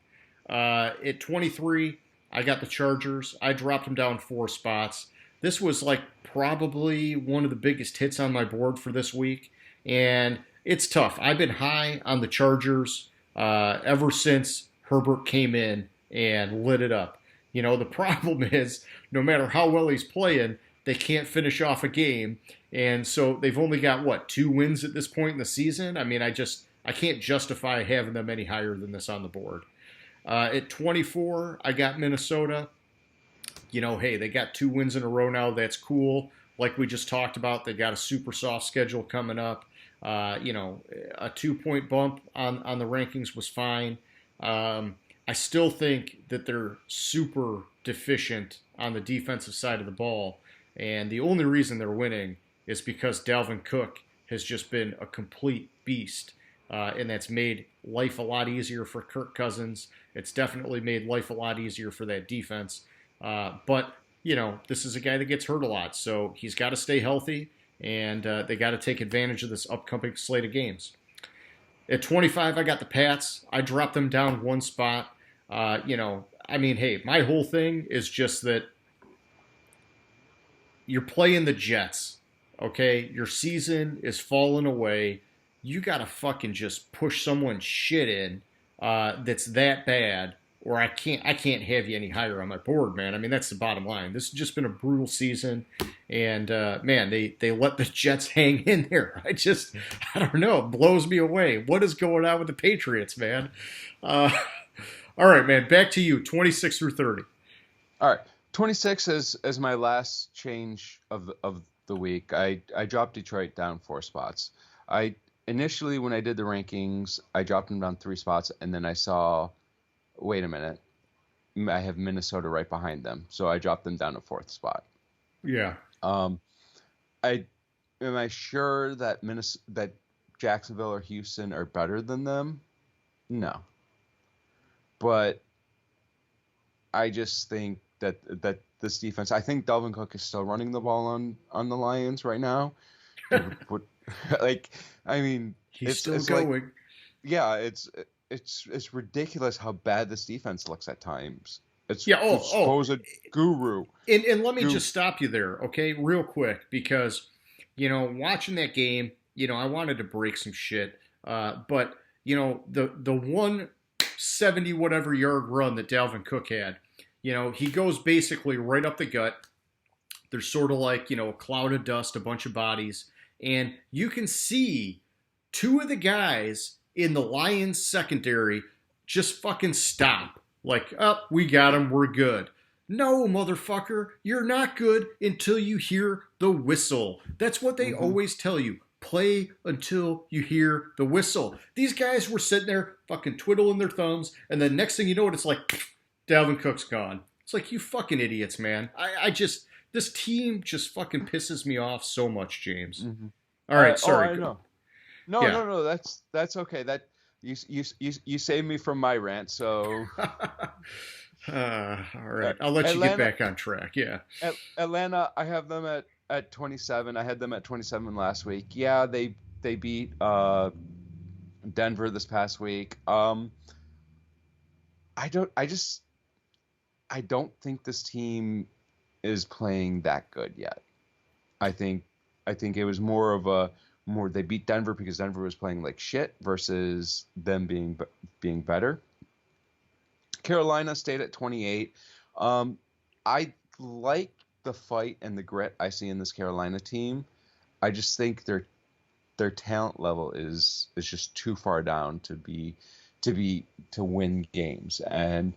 At 23, I got the Chargers. I dropped them down 4 spots. This was like probably one of the biggest hits on my board for this week, and it's tough. I've been high on the Chargers ever since Herbert came in and lit it up. The problem is no matter how well he's playing, they can't finish off a game, and so they've only got what 2 wins at this point in the season. I mean, I can't justify having them any higher than this on the board. At 24, I got Minnesota. Hey, they got 2 wins in a row now. That's cool. Like we just talked about, they got a super soft schedule coming up. A 2-point bump on the rankings was fine. I still think that they're super deficient on the defensive side of the ball. And the only reason they're winning is because Dalvin Cook has just been a complete beast. And that's made life a lot easier for Kirk Cousins. It's definitely made life a lot easier for that defense. But this is a guy that gets hurt a lot. So he's got to stay healthy, and they got to take advantage of this upcoming slate of games. At 25, I got the Pats. I dropped them down 1 spot. Hey, my whole thing is just that you're playing the Jets, okay? Your season is falling away. You got to fucking just push someone's shit in that's that bad, or I can't have you any higher on my board, man. I mean, that's the bottom line. This has just been a brutal season, and man, they let the Jets hang in there. I don't know. It blows me away. What is going on with the Patriots, man? All right, man, back to you, 26 through 30. All right, 26 is my last change of the week. I dropped Detroit down 4 spots. Initially, when I did the rankings, I dropped them down 3 spots, and then I saw, wait a minute, I have Minnesota right behind them, so I dropped them down to 4th spot. Yeah. Am I sure that that Jacksonville or Houston are better than them? No. But I just think that this defense, I think Dalvin Cook is still running the ball on the Lions right now. He's still going. like, yeah, it's ridiculous how bad this defense looks at times. It's supposed guru. And let me just stop you there, okay, real quick, because watching that game, I wanted to break some shit, but the 170 whatever yard run that Dalvin Cook had, he goes basically right up the gut. There's sort of like a cloud of dust, a bunch of bodies. And you can see 2 of the guys in the Lions secondary just fucking stop. Like, we got him, we're good. No, motherfucker, you're not good until you hear the whistle. That's what they always tell you. Play until you hear the whistle. These guys were sitting there fucking twiddling their thumbs, and the next thing you know, it's like, Dalvin Cook's gone. It's like, you fucking idiots, man. This team just fucking pisses me off so much, James. Mm-hmm. All right, sorry. I know. No. That's okay. That you saved me from my rant. So. All right, I'll let you get back on track. Yeah. Atlanta, I have them at 27. I had them at 27 last week. Yeah, they beat Denver this past week. I don't think this team is playing that good yet. I think it was more they beat Denver because Denver was playing like shit versus them being better. Carolina stayed at 28. I like the fight and the grit I see in this Carolina team. I just think their talent level is just too far down to win games, and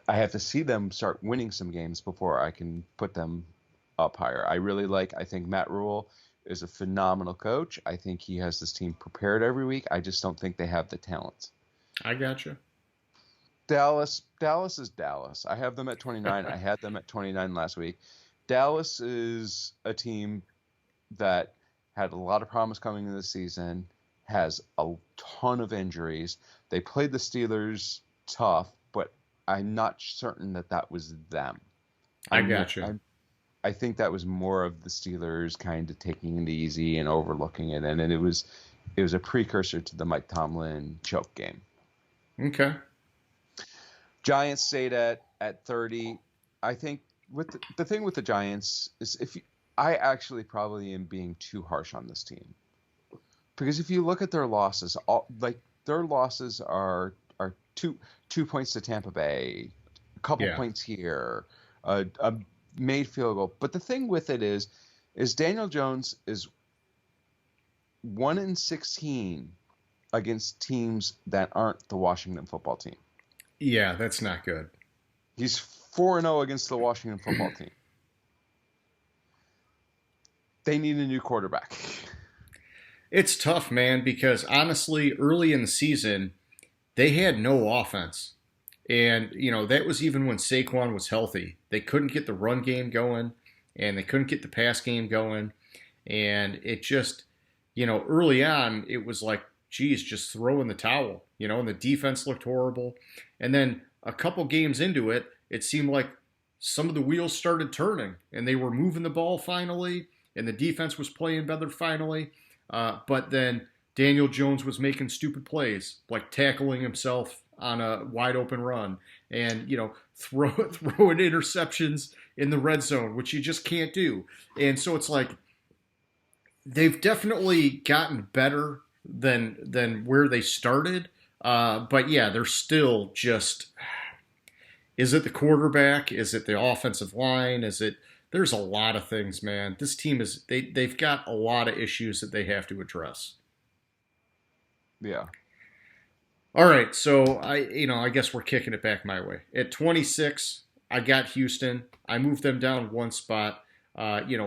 I have to see them start winning some games before I can put them up higher. I think Matt Rule is a phenomenal coach. I think he has this team prepared every week. I just don't think they have the talent. I gotcha. Dallas is Dallas. I have them at 29. I had them at 29 last week. Dallas is a team that had a lot of promise coming into the season, has a ton of injuries. They played the Steelers tough, but I'm not certain that was them. I gotcha. I think that was more of the Steelers kind of taking it easy and overlooking it, and it was a precursor to the Mike Tomlin choke game. Okay. Giants stayed at at 30, I think with the thing with the Giants is I actually probably am being too harsh on this team, because if you look at their losses, their losses are two points to Tampa Bay, a couple Yeah. points here, a made field goal. But the thing with it is Daniel Jones is 1-16 against teams that aren't the Washington football team. Yeah, that's not good. He's 4-0 against the Washington football team. They need a new quarterback. It's tough, man, because honestly, early in the season, they had no offense. And, that was even when Saquon was healthy. They couldn't get the run game going, and they couldn't get the pass game going. And it just, early on, it was like, geez, just throw in the towel, and the defense looked horrible. And then a couple games into it, it seemed like some of the wheels started turning, and they were moving the ball finally, and the defense was playing better finally. But then Daniel Jones was making stupid plays, like tackling himself on a wide open run, and throwing interceptions in the red zone, which you just can't do. And so it's like they've definitely gotten better than where they started. But yeah, they're still just. Is it the quarterback? Is it the offensive line? There's a lot of things, man. This team they've got a lot of issues that they have to address. Yeah. All right, so I guess we're kicking it back my way. At 26, I got Houston. I moved them down one spot.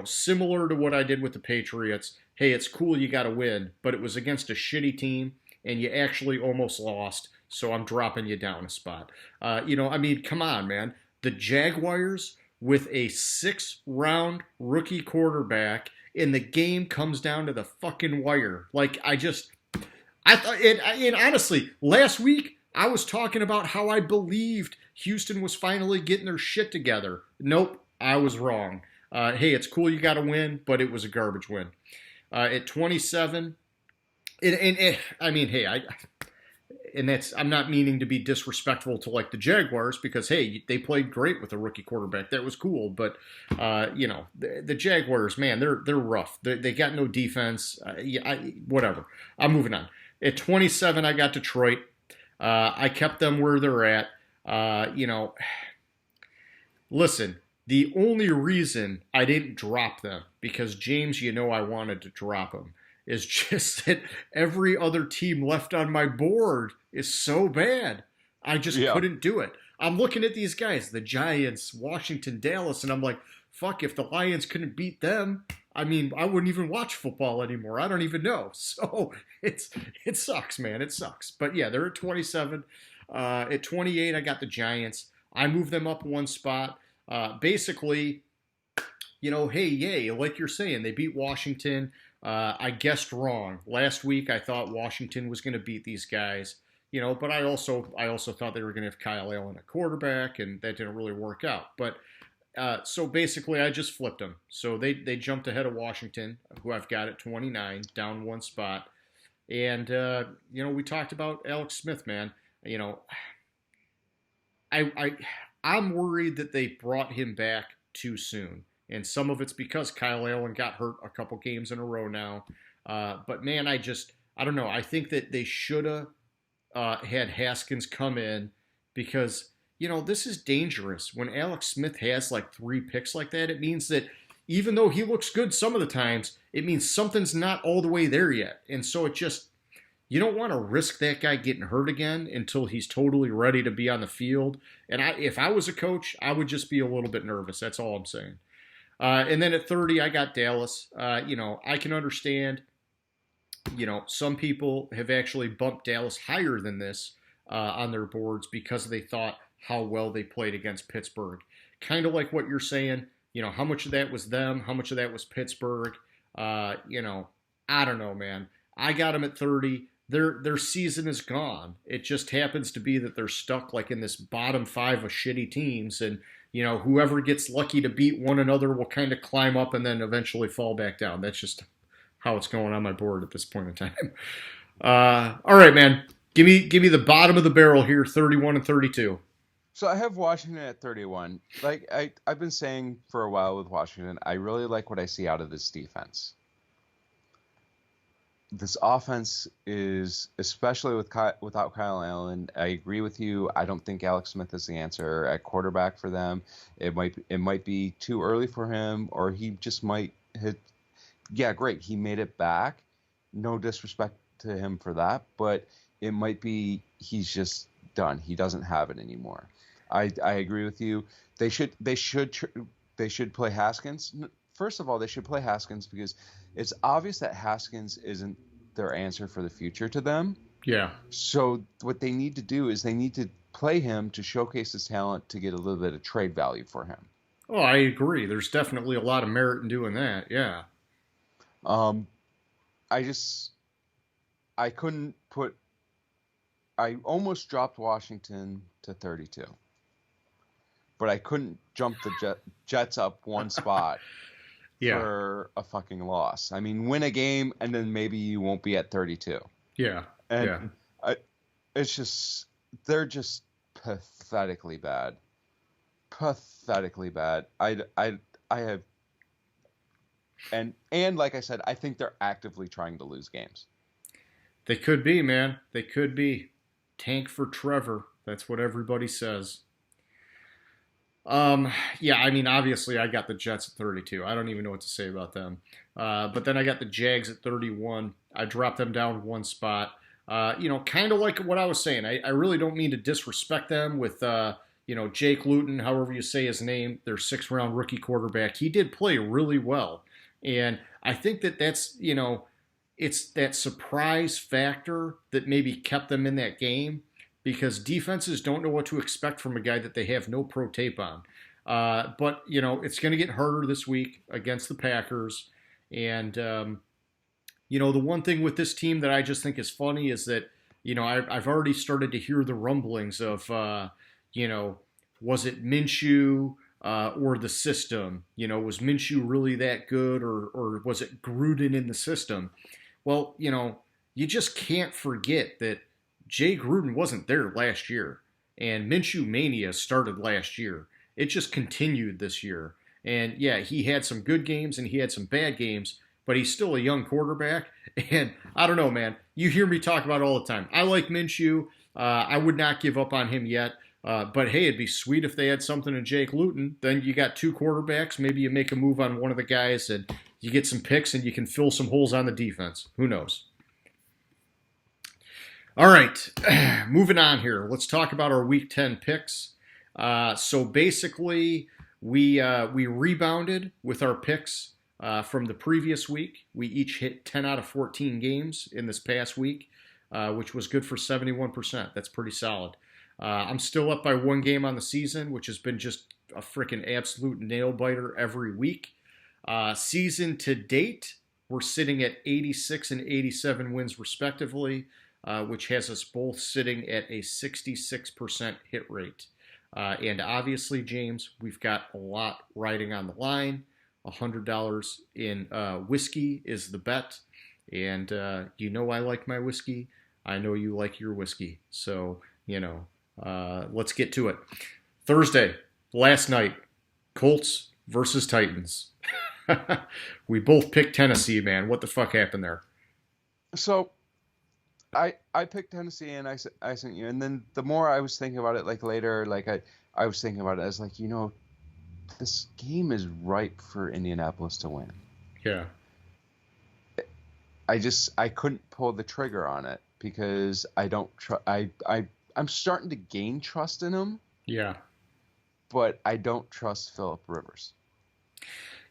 Similar to what I did with the Patriots. Hey, it's cool you got to win, but it was against a shitty team, and you actually almost lost. So I'm dropping you down a spot. Come on, man. The Jaguars with a 6th-round rookie quarterback, and the game comes down to the fucking wire. And honestly, last week I was talking about how I believed Houston was finally getting their shit together. Nope, I was wrong. Hey, it's cool you got to win, but it was a garbage win. At 27, I'm not meaning to be disrespectful to like the Jaguars, because hey, they played great with a rookie quarterback. That was cool, but the Jaguars, man, they're rough. They got no defense. Whatever. I'm moving on. At 27, I got Detroit. I kept them where they're at. Listen, the only reason I didn't drop them, because James, I wanted to drop them, is just that every other team left on my board is so bad. I just couldn't do it. I'm looking at these guys, the Giants, Washington, Dallas, and I'm like, fuck, if the Lions couldn't beat them, I wouldn't even watch football anymore. I don't even know. So it sucks, man. It sucks. But yeah, they're at 27. At 28, I got the Giants. I moved them up one spot. Basically, hey, yay, like you're saying, they beat Washington. I guessed wrong. Last week, I thought Washington was going to beat these guys, but I also thought they were going to have Kyle Allen at quarterback, and that didn't really work out. But so basically, I just flipped them. So they jumped ahead of Washington, who I've got at 29, down one spot. And, we talked about Alex Smith, man. I'm worried that they brought him back too soon. And some of it's because Kyle Allen got hurt a couple games in a row now. But, man, I don't know. I think that they should have had Haskins come in, because, this is dangerous. When Alex Smith has like 3 picks like that, it means that even though he looks good some of the times, it means something's not all the way there yet. And so you don't want to risk that guy getting hurt again until he's totally ready to be on the field. And if I was a coach, I would just be a little bit nervous. That's all I'm saying. And then at 30, I got Dallas. I can understand, some people have actually bumped Dallas higher than this on their boards because they thought how well they played against Pittsburgh. Kind of like what you're saying, how much of that was them, how much of that was Pittsburgh. I don't know, man. I got them at 30. Their season is gone. It just happens to be that they're stuck like in this bottom 5 of shitty teams, and whoever gets lucky to beat one another will kind of climb up and then eventually fall back down. That's just how it's going on my board at this point in time. All right, man. Give me the bottom of the barrel here, 31 and 32. So I have Washington at 31. Like I've been saying for a while with Washington, I really like what I see out of this defense. This offense is, especially without Kyle Allen. I agree with you. I don't think Alex Smith is the answer at quarterback for them. It might be too early for him, or he just might hit. Yeah, great. He made it back. No disrespect to him for that, but it might be he's just done. He doesn't have it anymore. I agree with you. They should play Haskins. First of all, they should play Haskins because it's obvious that Haskins isn't their answer for the future to them. Yeah. So what they need to do is they need to play him to showcase his talent to get a little bit of trade value for him. Oh, I agree. There's definitely a lot of merit in doing that. Yeah. Um, I just I couldn't put. I almost dropped Washington to 32, but I couldn't jump the Jets up one spot Yeah. for a fucking loss. I mean, win a game and then maybe you won't be at 32. Yeah. And Yeah. it's just they're just pathetically bad. Pathetically bad. I have and like I said, I think they're actively trying to lose games. They could be, man. They could be. Tank for Trevor. That's what everybody says. Yeah, I mean, obviously, I got the Jets at 32. I don't even know what to say about them. But then I got the Jags at 31. I dropped them down one spot. Kind of like what I was saying. I really don't mean to disrespect them with, Jake Luton, however you say his name, their 6th-round rookie quarterback. He did play really well. And I think that's, it's that surprise factor that maybe kept them in that game because defenses don't know what to expect from a guy that they have no pro tape on. But it's going to get harder this week against the Packers. And, the one thing with this team that I just think is funny is that, I've already started to hear the rumblings of, was it Minshew or the system? Was Minshew really that good or was it Gruden in the system? Well, you just can't forget that Jay Gruden wasn't there last year, and Minshew Mania started last year. It just continued this year. And yeah, he had some good games and he had some bad games, but he's still a young quarterback. And I don't know, man. You hear me talk about it all the time. I like Minshew. I would not give up on him yet. But hey, it'd be sweet if they had something in Jake Luton. Then you got 2 quarterbacks. Maybe you make a move on one of the guys and you get some picks and you can fill some holes on the defense. Who knows? All right, moving on here. Let's talk about our Week 10 picks. So basically, we rebounded with our picks from the previous week. We each hit 10 out of 14 games in this past week, which was good for 71%. That's pretty solid. I'm still up by 1 game on the season, which has been just a freaking absolute nail biter every week. Season to date, we're sitting at 86 and 87 wins respectively, which has us both sitting at a 66% hit rate. And obviously, James, we've got a lot riding on the line. $100 in whiskey is the bet. And I like my whiskey. I know you like your whiskey. So, let's get to it. Thursday, last night, Colts versus Titans. We both picked Tennessee, man. What the fuck happened there? So I picked Tennessee and I sent you, and then the more I was thinking about it, like later, like I was thinking about it, I was like, this game is ripe for Indianapolis to win. Yeah. I couldn't pull the trigger on it because I don't I'm starting to gain trust in them. Yeah. But I don't trust Phillip Rivers.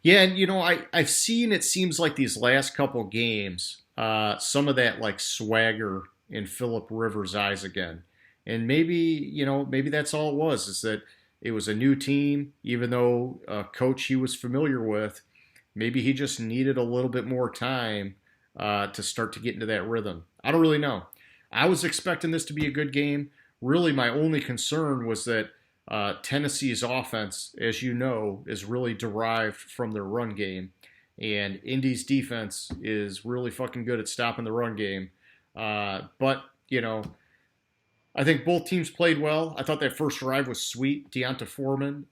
Yeah, and I've seen it seems like these last couple games, some of that like swagger in Phillip Rivers' eyes again. And maybe that's all it was, is that it was a new team, even though a coach he was familiar with, maybe he just needed a little bit more time to start to get into that rhythm. I don't really know. I was expecting this to be a good game. Really, my only concern was that Tennessee's offense, as you know, is really derived from their run game. And Indy's defense is really fucking good at stopping the run game. But, I think both teams played well. I thought that first drive was sweet. Deonta Foreman,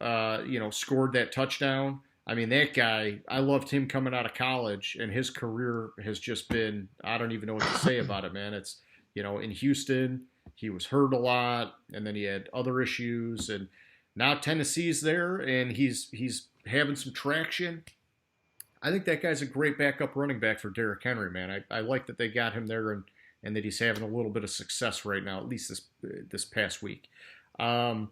scored that touchdown. I mean, that guy, I loved him coming out of college, and his career has just been, I don't even know what to say about it, man. It's, in Houston, he was hurt a lot, and then he had other issues, and now Tennessee's there, and he's having some traction. I think that guy's a great backup running back for Derrick Henry, man. I like that they got him there and that he's having a little bit of success right now, at least this past week. All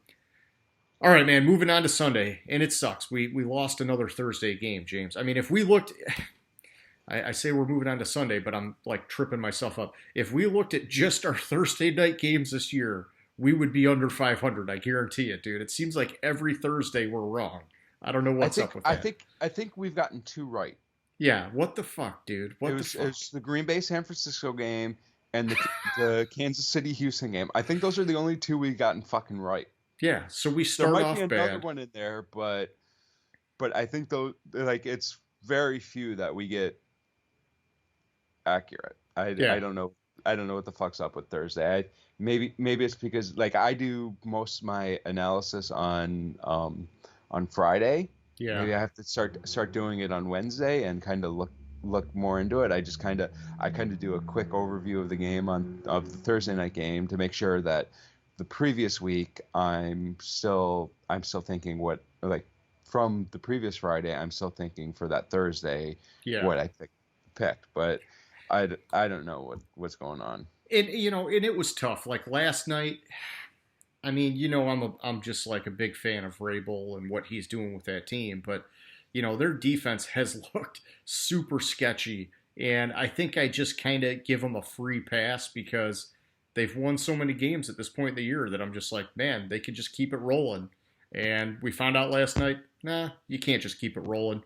right, man. Moving on to Sunday, and it sucks. We lost another Thursday game, James. I mean, if we looked, I say we're moving on to Sunday, but I'm like tripping myself up. If we looked at just our Thursday night games this year, we would be under 500. I guarantee it, dude. It seems like every Thursday we're wrong. I don't know what's up with that. I think we've gotten two right. Yeah, what the fuck, dude? What the fuck? It was the Green Bay San Francisco game and the Kansas City Houston game. I think those are the only two we've gotten fucking right. Yeah, so we start there might off be another bad. one in there, but I think though, like, it's very few that we get accurate. I don't know. I don't know what the fuck's up with Thursday. Maybe it's because like I do most of my analysis on Friday. Yeah. Maybe I have to start doing it on Wednesday and kind of look more into it. I kind of do a quick overview of the game of the Thursday night game to make sure that the previous week I'm still thinking what, like, from the previous Friday I'm still thinking for that Thursday what I picked, but I don't know what's going on. And and it was tough. Like last night, I mean, I'm just like a big fan of Vrabel and what he's doing with that team, but their defense has looked super sketchy, and I think I just kind of give them a free pass because they've won so many games at this point in the year that I'm just like, man, they could just keep it rolling. And we found out last night, nah, you can't just keep it rolling.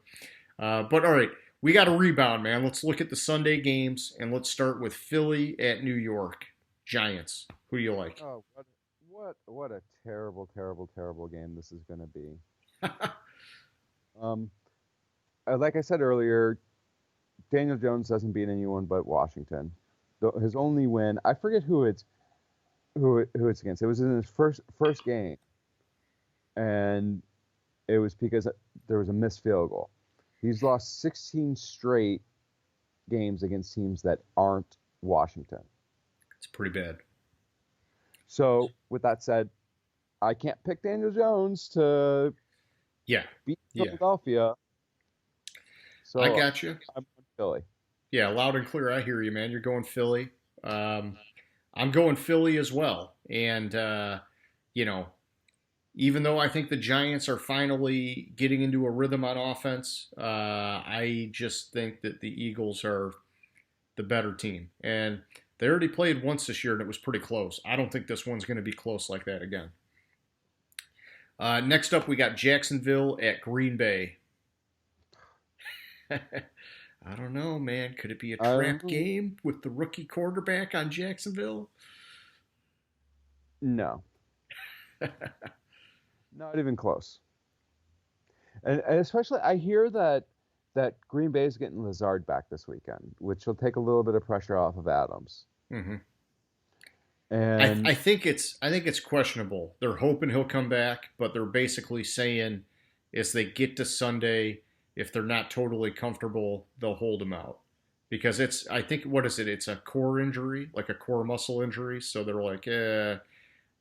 But all right, we got a rebound, man. Let's look at the Sunday games, and let's start with Philly at New York. Giants. Who do you like? Oh, what a terrible game this is going to be. Like I said earlier, Daniel Jones doesn't beat anyone but Washington. His only win, I forget who it's against. It was in his first game, and it was because there was a missed field goal. He's lost 16 straight games against teams that aren't Washington. It's pretty bad. So, with that said, I can't pick Daniel Jones to beat Philadelphia. So I got you. I'm on Philly. Yeah, loud and clear. I hear you, man. You're going Philly. I'm going Philly as well. And, even though I think the Giants are finally getting into a rhythm on offense, I just think that the Eagles are the better team. And they already played once this year, and it was pretty close. I don't think this one's going to be close like that again. Next up, we got Jacksonville at Green Bay. I don't know, man. Could it be a trap game with the rookie quarterback on Jacksonville? No. Not even close. And especially, I hear that Green Bay is getting Lazard back this weekend, which will take a little bit of pressure off of Adams. Mm-hmm. And I think it's questionable. They're hoping he'll come back, but they're basically saying as they get to Sunday, if they're not totally comfortable, they'll hold him out. Because I think, what is it? It's a core injury, like a core muscle injury. So they're like,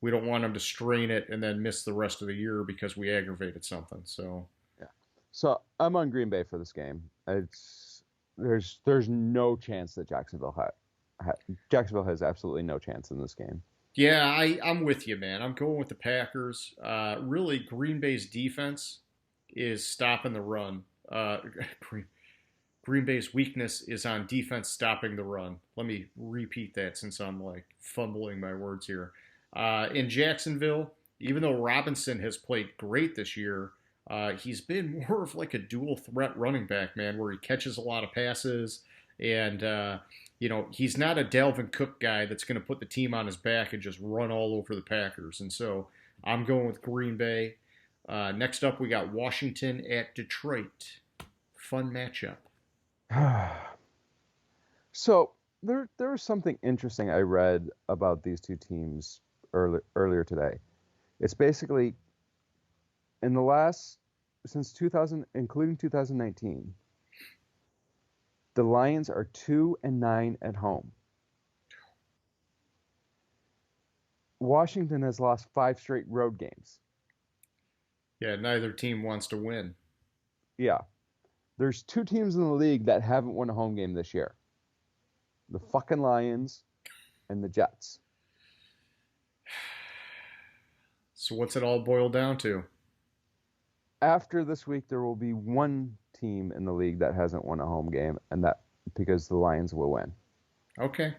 we don't want him to strain it and then miss the rest of the year because we aggravated something. So yeah. So I'm on Green Bay for this game. There's no chance that Jacksonville has absolutely no chance in this game. Yeah, I'm with you, man. I'm going with the Packers. Really, Green Bay's defense is stopping the run. Green Bay's weakness is on defense stopping the run. Let me repeat that since I'm like fumbling my words here. In Jacksonville, even though Robinson has played great this year, he's been more of like a dual threat running back, man, where he catches a lot of passes and he's not a Dalvin Cook guy that's going to put the team on his back and just run all over the Packers. And so I'm going with Green Bay. Next up, we got Washington at Detroit. Fun matchup. So there was something interesting I read about these two teams earlier today. It's basically in the last since 2000, including 2019, the Lions are 2-9 at home. Washington has lost 5 straight road games. Yeah, neither team wants to win. Yeah. There's 2 teams in the league that haven't won a home game this year. The fucking Lions and the Jets. So what's it all boil down to? After this week, there will be 1 team in the league that hasn't won a home game, and that because the Lions will win. Okay.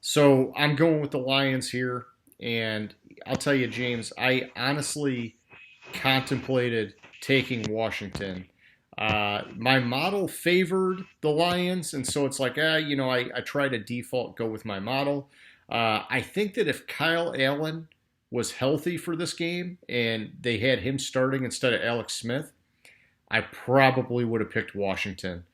So I'm going with the Lions here, and I'll tell you, James, I honestly contemplated taking Washington. My model favored the Lions, and so it's like, I try to default go with my model. I think that if Kyle Allen was healthy for this game and they had him starting instead of Alex Smith, I probably would have picked Washington.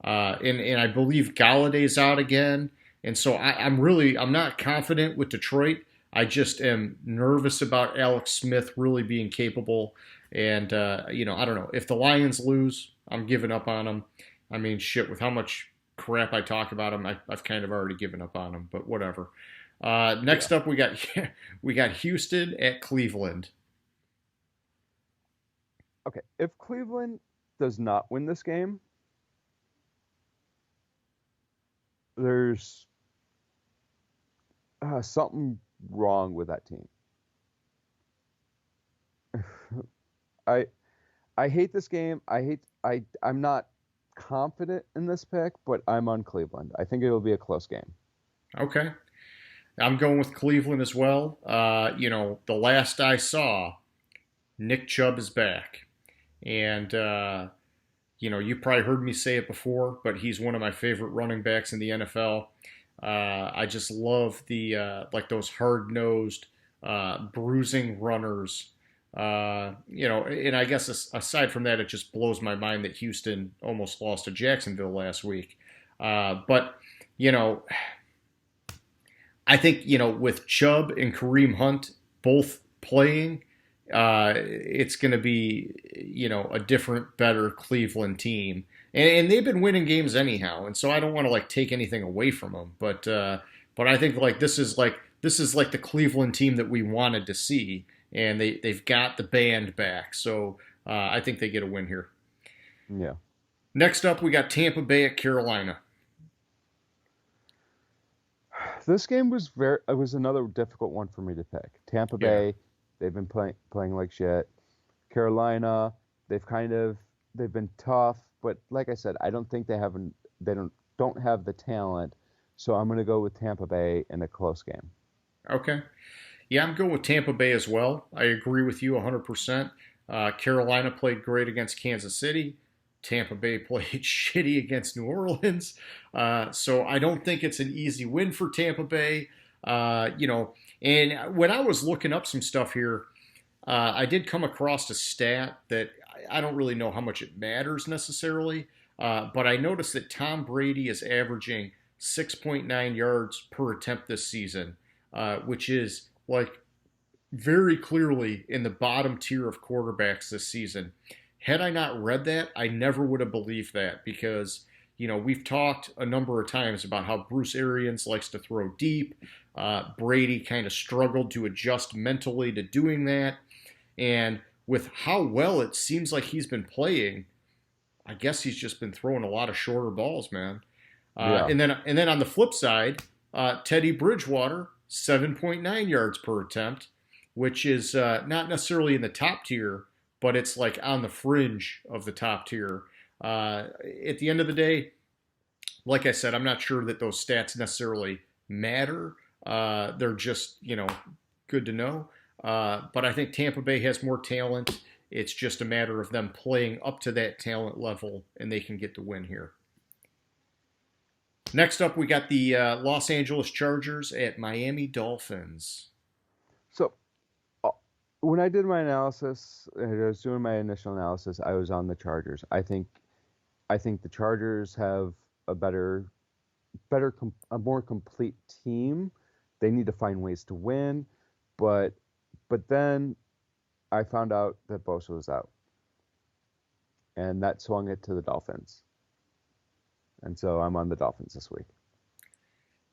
And I believe Galladay's out again. And so I'm not confident with Detroit. I just am nervous about Alex Smith really being capable. And, I don't know. If the Lions lose, I'm giving up on them. I mean, shit, with how much crap I talk about them, I've kind of already given up on them, but whatever. Next up, we got Houston at Cleveland. Okay, if Cleveland does not win this game, there's something wrong with that team. I hate this game. I'm not confident in this pick, but I'm on Cleveland. I think it'll be a close game. Okay. I'm going with Cleveland as well. The last I saw, Nick Chubb is back. And, you probably heard me say it before, but he's one of my favorite running backs in the NFL. I just love the those hard-nosed, bruising runners. And I guess aside from that, it just blows my mind that Houston almost lost to Jacksonville last week. But I think, with Chubb and Kareem Hunt both playing, it's going to be, a different, better Cleveland team. And they've been winning games anyhow. And so I don't want to take anything away from them. But I think this is the Cleveland team that we wanted to see. And they've got the band back. So I think they get a win here. Yeah. Next up, we got Tampa Bay at Carolina. This game was another difficult one for me to pick. Tampa Bay, they've been playing like shit. Carolina, they've been tough, but like I said, I don't think they don't have the talent. So I'm going to go with Tampa Bay in a close game. Okay. Yeah, I'm going with Tampa Bay as well. I agree with you 100%. Carolina played great against Kansas City. Tampa Bay played shitty against New Orleans. So I don't think it's an easy win for Tampa Bay. And when I was looking up some stuff here, I did come across a stat that I don't really know how much it matters necessarily, but I noticed that Tom Brady is averaging 6.9 yards per attempt this season, which is very clearly in the bottom tier of quarterbacks this season. Had I not read that, I never would have believed that because, we've talked a number of times about how Bruce Arians likes to throw deep. Brady kind of struggled to adjust mentally to doing that. And with how well it seems like he's been playing, I guess he's just been throwing a lot of shorter balls, man. And then on the flip side, Teddy Bridgewater, 7.9 yards per attempt, which is not necessarily in the top tier, but it's on the fringe of the top tier. At the end of the day, like I said, I'm not sure that those stats necessarily matter. They're just, good to know. But I think Tampa Bay has more talent. It's just a matter of them playing up to that talent level, and they can get the win here. Next up, we got the Los Angeles Chargers at Miami Dolphins. So when I did my analysis, I was doing my initial analysis, I was on the Chargers. I think the Chargers have a more complete team. They need to find ways to win. but then I found out that Bosa was out, and that swung it to the Dolphins, and so I'm on the Dolphins this week.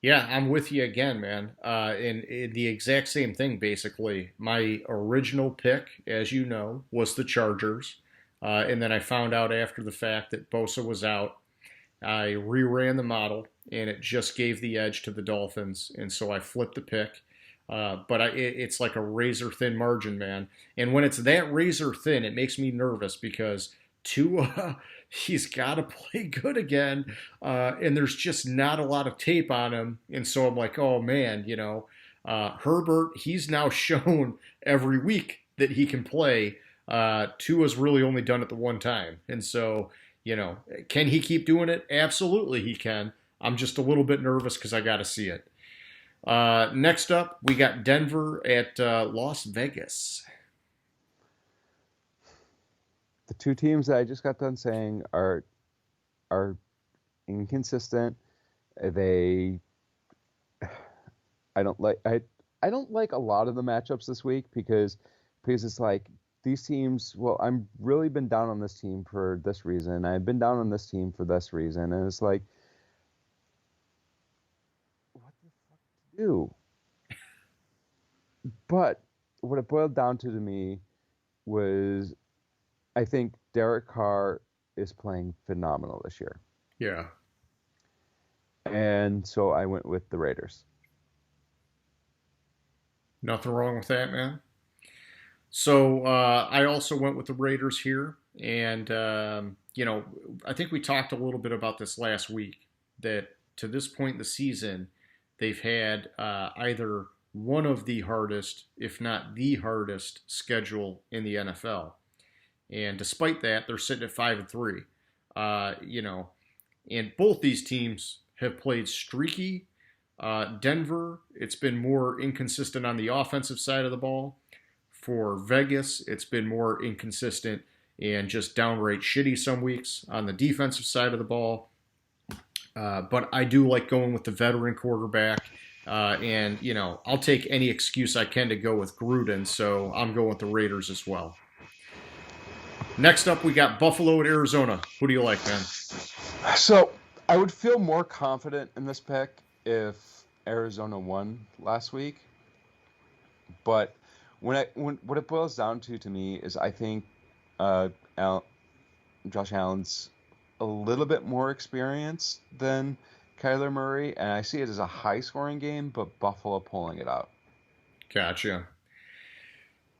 Yeah, I'm with you again, man. And the exact same thing, basically. My original pick, as you know, was the Chargers. And then I found out after the fact that Bosa was out. I reran the model, and it just gave the edge to the Dolphins. And so I flipped the pick. It's like a razor thin margin, man. And when it's that razor thin, it makes me nervous because Tua, he's got to play good again, and there's just not a lot of tape on him. And so I'm like, oh man, Herbert, he's now shown every week that he can play. Tua's really only done it the one time, and so can he keep doing it? Absolutely, he can. I'm just a little bit nervous because I got to see it. Next up, we got Denver at Las Vegas. The two teams that I just got done saying are inconsistent. They I don't like a lot of the matchups this week because it's like these teams. Well, I'm really been down on this team for this reason. I've been down on this team for this reason, and it's like, what the fuck to do? But what it boiled down to me was I think Derek Carr is playing phenomenal this year. Yeah. And so I went with the Raiders. Nothing wrong with that, man. So I also went with the Raiders here. And, I think we talked a little bit about this last week, that to this point in the season, they've had either one of the hardest, if not the hardest, schedule in the NFL. And despite that, they're sitting at 5-3. And both these teams have played streaky. Denver, it's been more inconsistent on the offensive side of the ball. For Vegas, it's been more inconsistent and just downright shitty some weeks on the defensive side of the ball. But I do like going with the veteran quarterback. And I'll take any excuse I can to go with Gruden, so I'm going with the Raiders as well. Next up, we got Buffalo at Arizona. Who do you like, man? So I would feel more confident in this pick if Arizona won last week. But what it boils down to me is I think Josh Allen's a little bit more experienced than Kyler Murray, and I see it as a high-scoring game, but Buffalo pulling it out. Gotcha.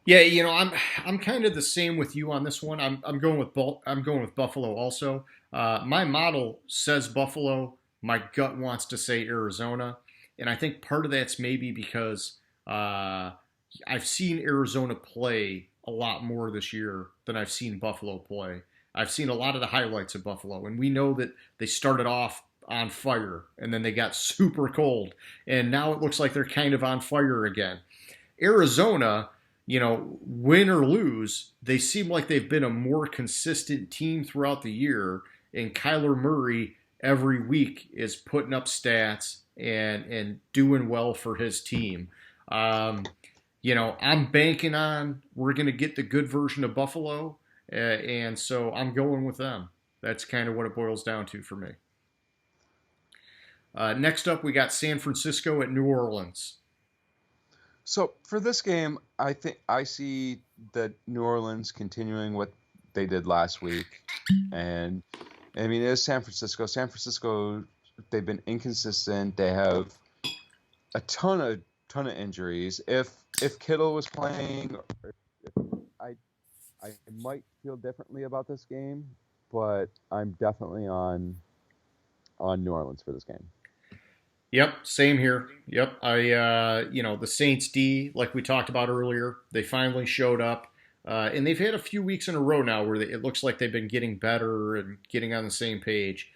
Yeah, I'm kind of the same with you on this one. I'm going with Buffalo also. My model says Buffalo. My gut wants to say Arizona, and I think part of that's maybe because I've seen Arizona play a lot more this year than I've seen Buffalo play. I've seen a lot of the highlights of Buffalo, and we know that they started off on fire, and then they got super cold, and now it looks like they're kind of on fire again. Arizona, win or lose, they seem like they've been a more consistent team throughout the year, and Kyler Murray every week is putting up stats and doing well for his team. I'm banking on we're going to get the good version of Buffalo, and so I'm going with them. That's kind of what it boils down to for me. Next up, we got San Francisco at New Orleans. So for this game, I think I see that New Orleans continuing what they did last week, and I mean it is San Francisco. San Francisco, they've been inconsistent. They have a ton of injuries. If Kittle was playing, I might feel differently about this game, but I'm definitely on New Orleans for this game. Yep, same here. Yep, the Saints D, like we talked about earlier, they finally showed up, and they've had a few weeks in a row now where it looks like they've been getting better and getting on the same page.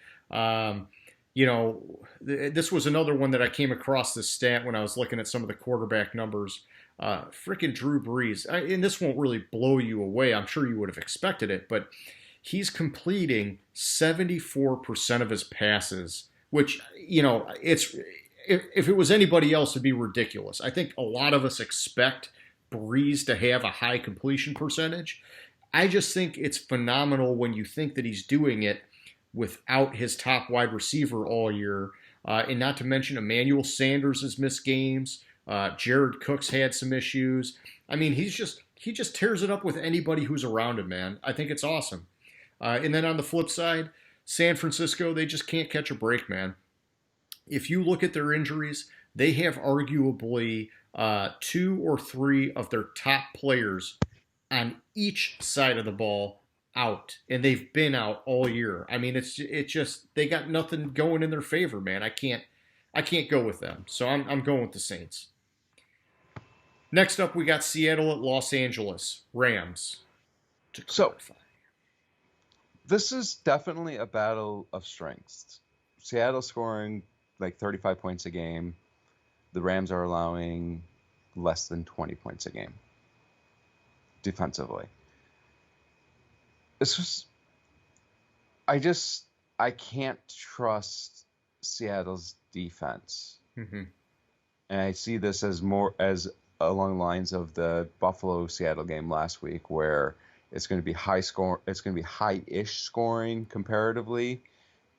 This was another one that I came across this stat when I was looking at some of the quarterback numbers. Freaking Drew Brees, and this won't really blow you away. I'm sure you would have expected it, but he's completing 74% of his passes, which, it's if it was anybody else, it'd be ridiculous. I think a lot of us expect Breeze to have a high completion percentage. I just think it's phenomenal when you think that he's doing it without his top wide receiver all year. And not to mention Emmanuel Sanders has missed games. Jared Cook's had some issues. I mean, he just tears it up with anybody who's around him, man. I think it's awesome. And then on the flip side, San Francisco, they just can't catch a break, man. If you look at their injuries, they have arguably 2 or 3 of their top players on each side of the ball out, and they've been out all year. I mean, it's just they got nothing going in their favor, man. I can't go with them, so I'm going with the Saints. Next up, we got Seattle at Los Angeles Rams. So this is definitely a battle of strengths. Seattle scoring like 35 points a game. The Rams are allowing less than 20 points a game defensively. This was, I can't trust Seattle's defense. Mm-hmm. And I see this as more as along the lines of the Buffalo Seattle game last week, where it's going to be high score. It's going to be high-ish scoring comparatively,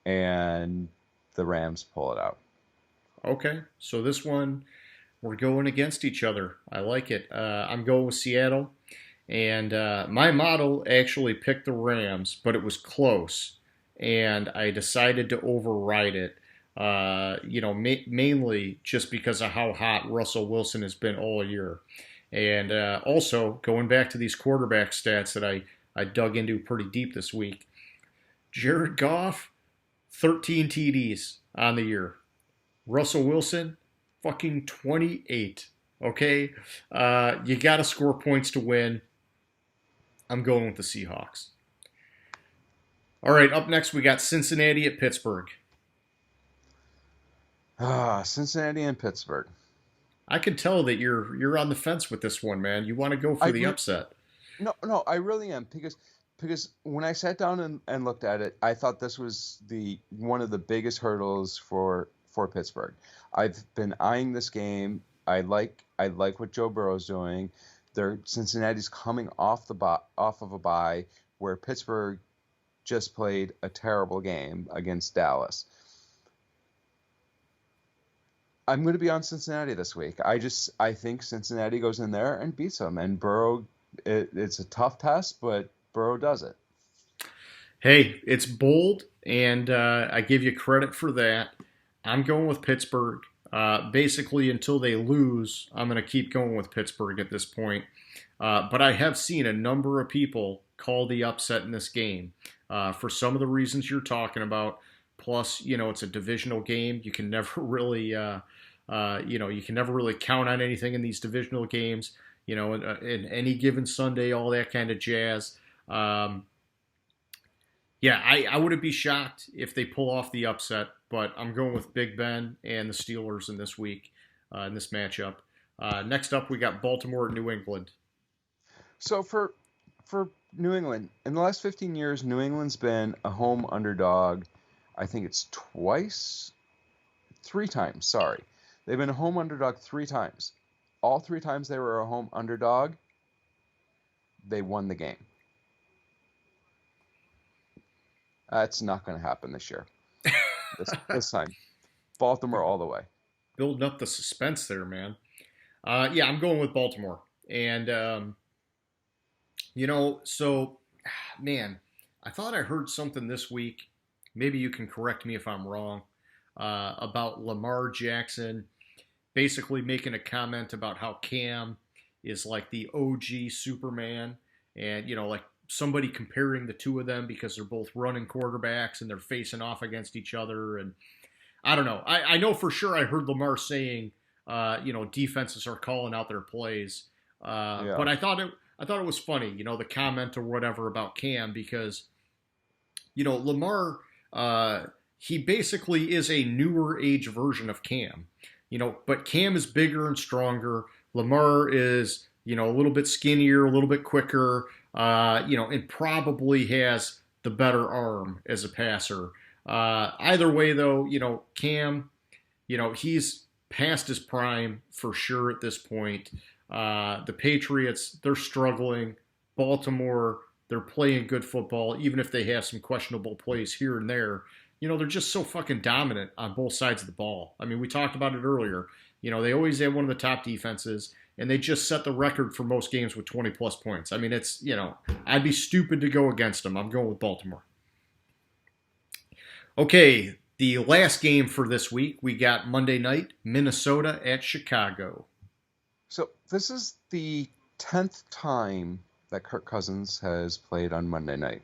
and the Rams pull it out. Okay, so this one we're going against each other. I like it. I'm going with Seattle, and my model actually picked the Rams, but it was close, and I decided to override it. Mainly just because of how hot Russell Wilson has been all year. And also, going back to these quarterback stats that I dug into pretty deep this week, Jared Goff, 13 TDs on the year. Russell Wilson, fucking 28. Okay? You got to score points to win. I'm going with the Seahawks. All right, up next we got Cincinnati at Pittsburgh. Cincinnati and Pittsburgh. I can tell that you're on the fence with this one, man. You want to go for the upset. No, I really am, because when I sat down and looked at it, I thought this was one of the biggest hurdles for Pittsburgh. I've been eyeing this game. I like what Joe Burrow's doing. Cincinnati's coming off of a bye where Pittsburgh just played a terrible game against Dallas. I'm going to be on Cincinnati this week. I think Cincinnati goes in there and beats them. And Burrow, it's a tough test, but Burrow does it. Hey, it's bold, and I give you credit for that. I'm going with Pittsburgh. Basically, until they lose, I'm going to keep going with Pittsburgh at this point. But I have seen a number of people call the upset in this game for some of the reasons you're talking about. Plus, it's a divisional game. You can never really, you can never really count on anything in these divisional games. In any given Sunday, all that kind of jazz. I wouldn't be shocked if they pull off the upset, but I'm going with Big Ben and the Steelers in this week, in this matchup. Next up, we got Baltimore at New England. So for New England, in the last 15 years, New England's been a home underdog. I think it's 3 times, sorry. They've been a home underdog 3 times. All 3 times they were a home underdog, they won the game. That's not going to happen this year. This time. Baltimore all the way. Building up the suspense there, man. I'm going with Baltimore. And, man, I thought I heard something this week. Maybe you can correct me if I'm wrong, about Lamar Jackson basically making a comment about how Cam is like the OG Superman, and, like somebody comparing the two of them because they're both running quarterbacks and they're facing off against each other. And I don't know. I know for sure I heard Lamar saying, defenses are calling out their plays. But I thought it was funny, the comment or whatever about Cam, because, Lamar, he basically is a newer age version of Cam, but Cam is bigger and stronger. Lamar is, a little bit skinnier, a little bit quicker, and probably has the better arm as a passer. Either way, though, Cam, He's past his prime for sure at this point. The Patriots, they're struggling. Baltimore, they're playing good football, even if they have some questionable plays here and there. They're just so fucking dominant on both sides of the ball. I mean, we talked about it earlier. They always have one of the top defenses, and they just set the record for most games with 20 plus points. I mean, I'd be stupid to go against them. I'm going with Baltimore. Okay, the last game for this week, we got Monday night, Minnesota at Chicago. So this is the 10th time that Kirk Cousins has played on Monday night.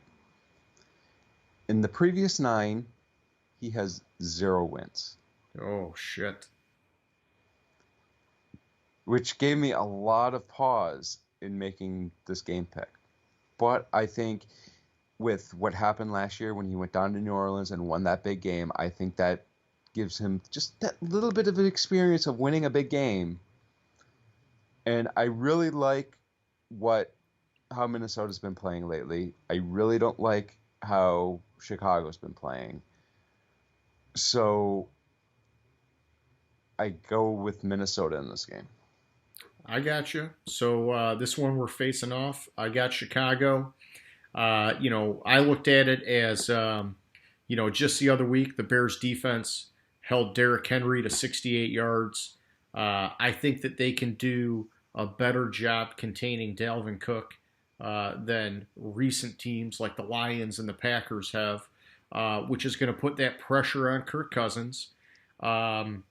In the previous 9, he has 0 wins. Oh, shit. Which gave me a lot of pause in making this game pick. But I think with what happened last year when he went down to New Orleans and won that big game, I think that gives him just that little bit of an experience of winning a big game. And I really like how Minnesota's been playing lately. I really don't like how Chicago's been playing. So I go with Minnesota in this game. I got you. So this one we're facing off. I got Chicago. I looked at it as, just the other week, the Bears defense held Derrick Henry to 68 yards. I think that they can do a better job containing Dalvin Cook than recent teams like the Lions and the Packers have, which is going to put that pressure on Kirk Cousins. And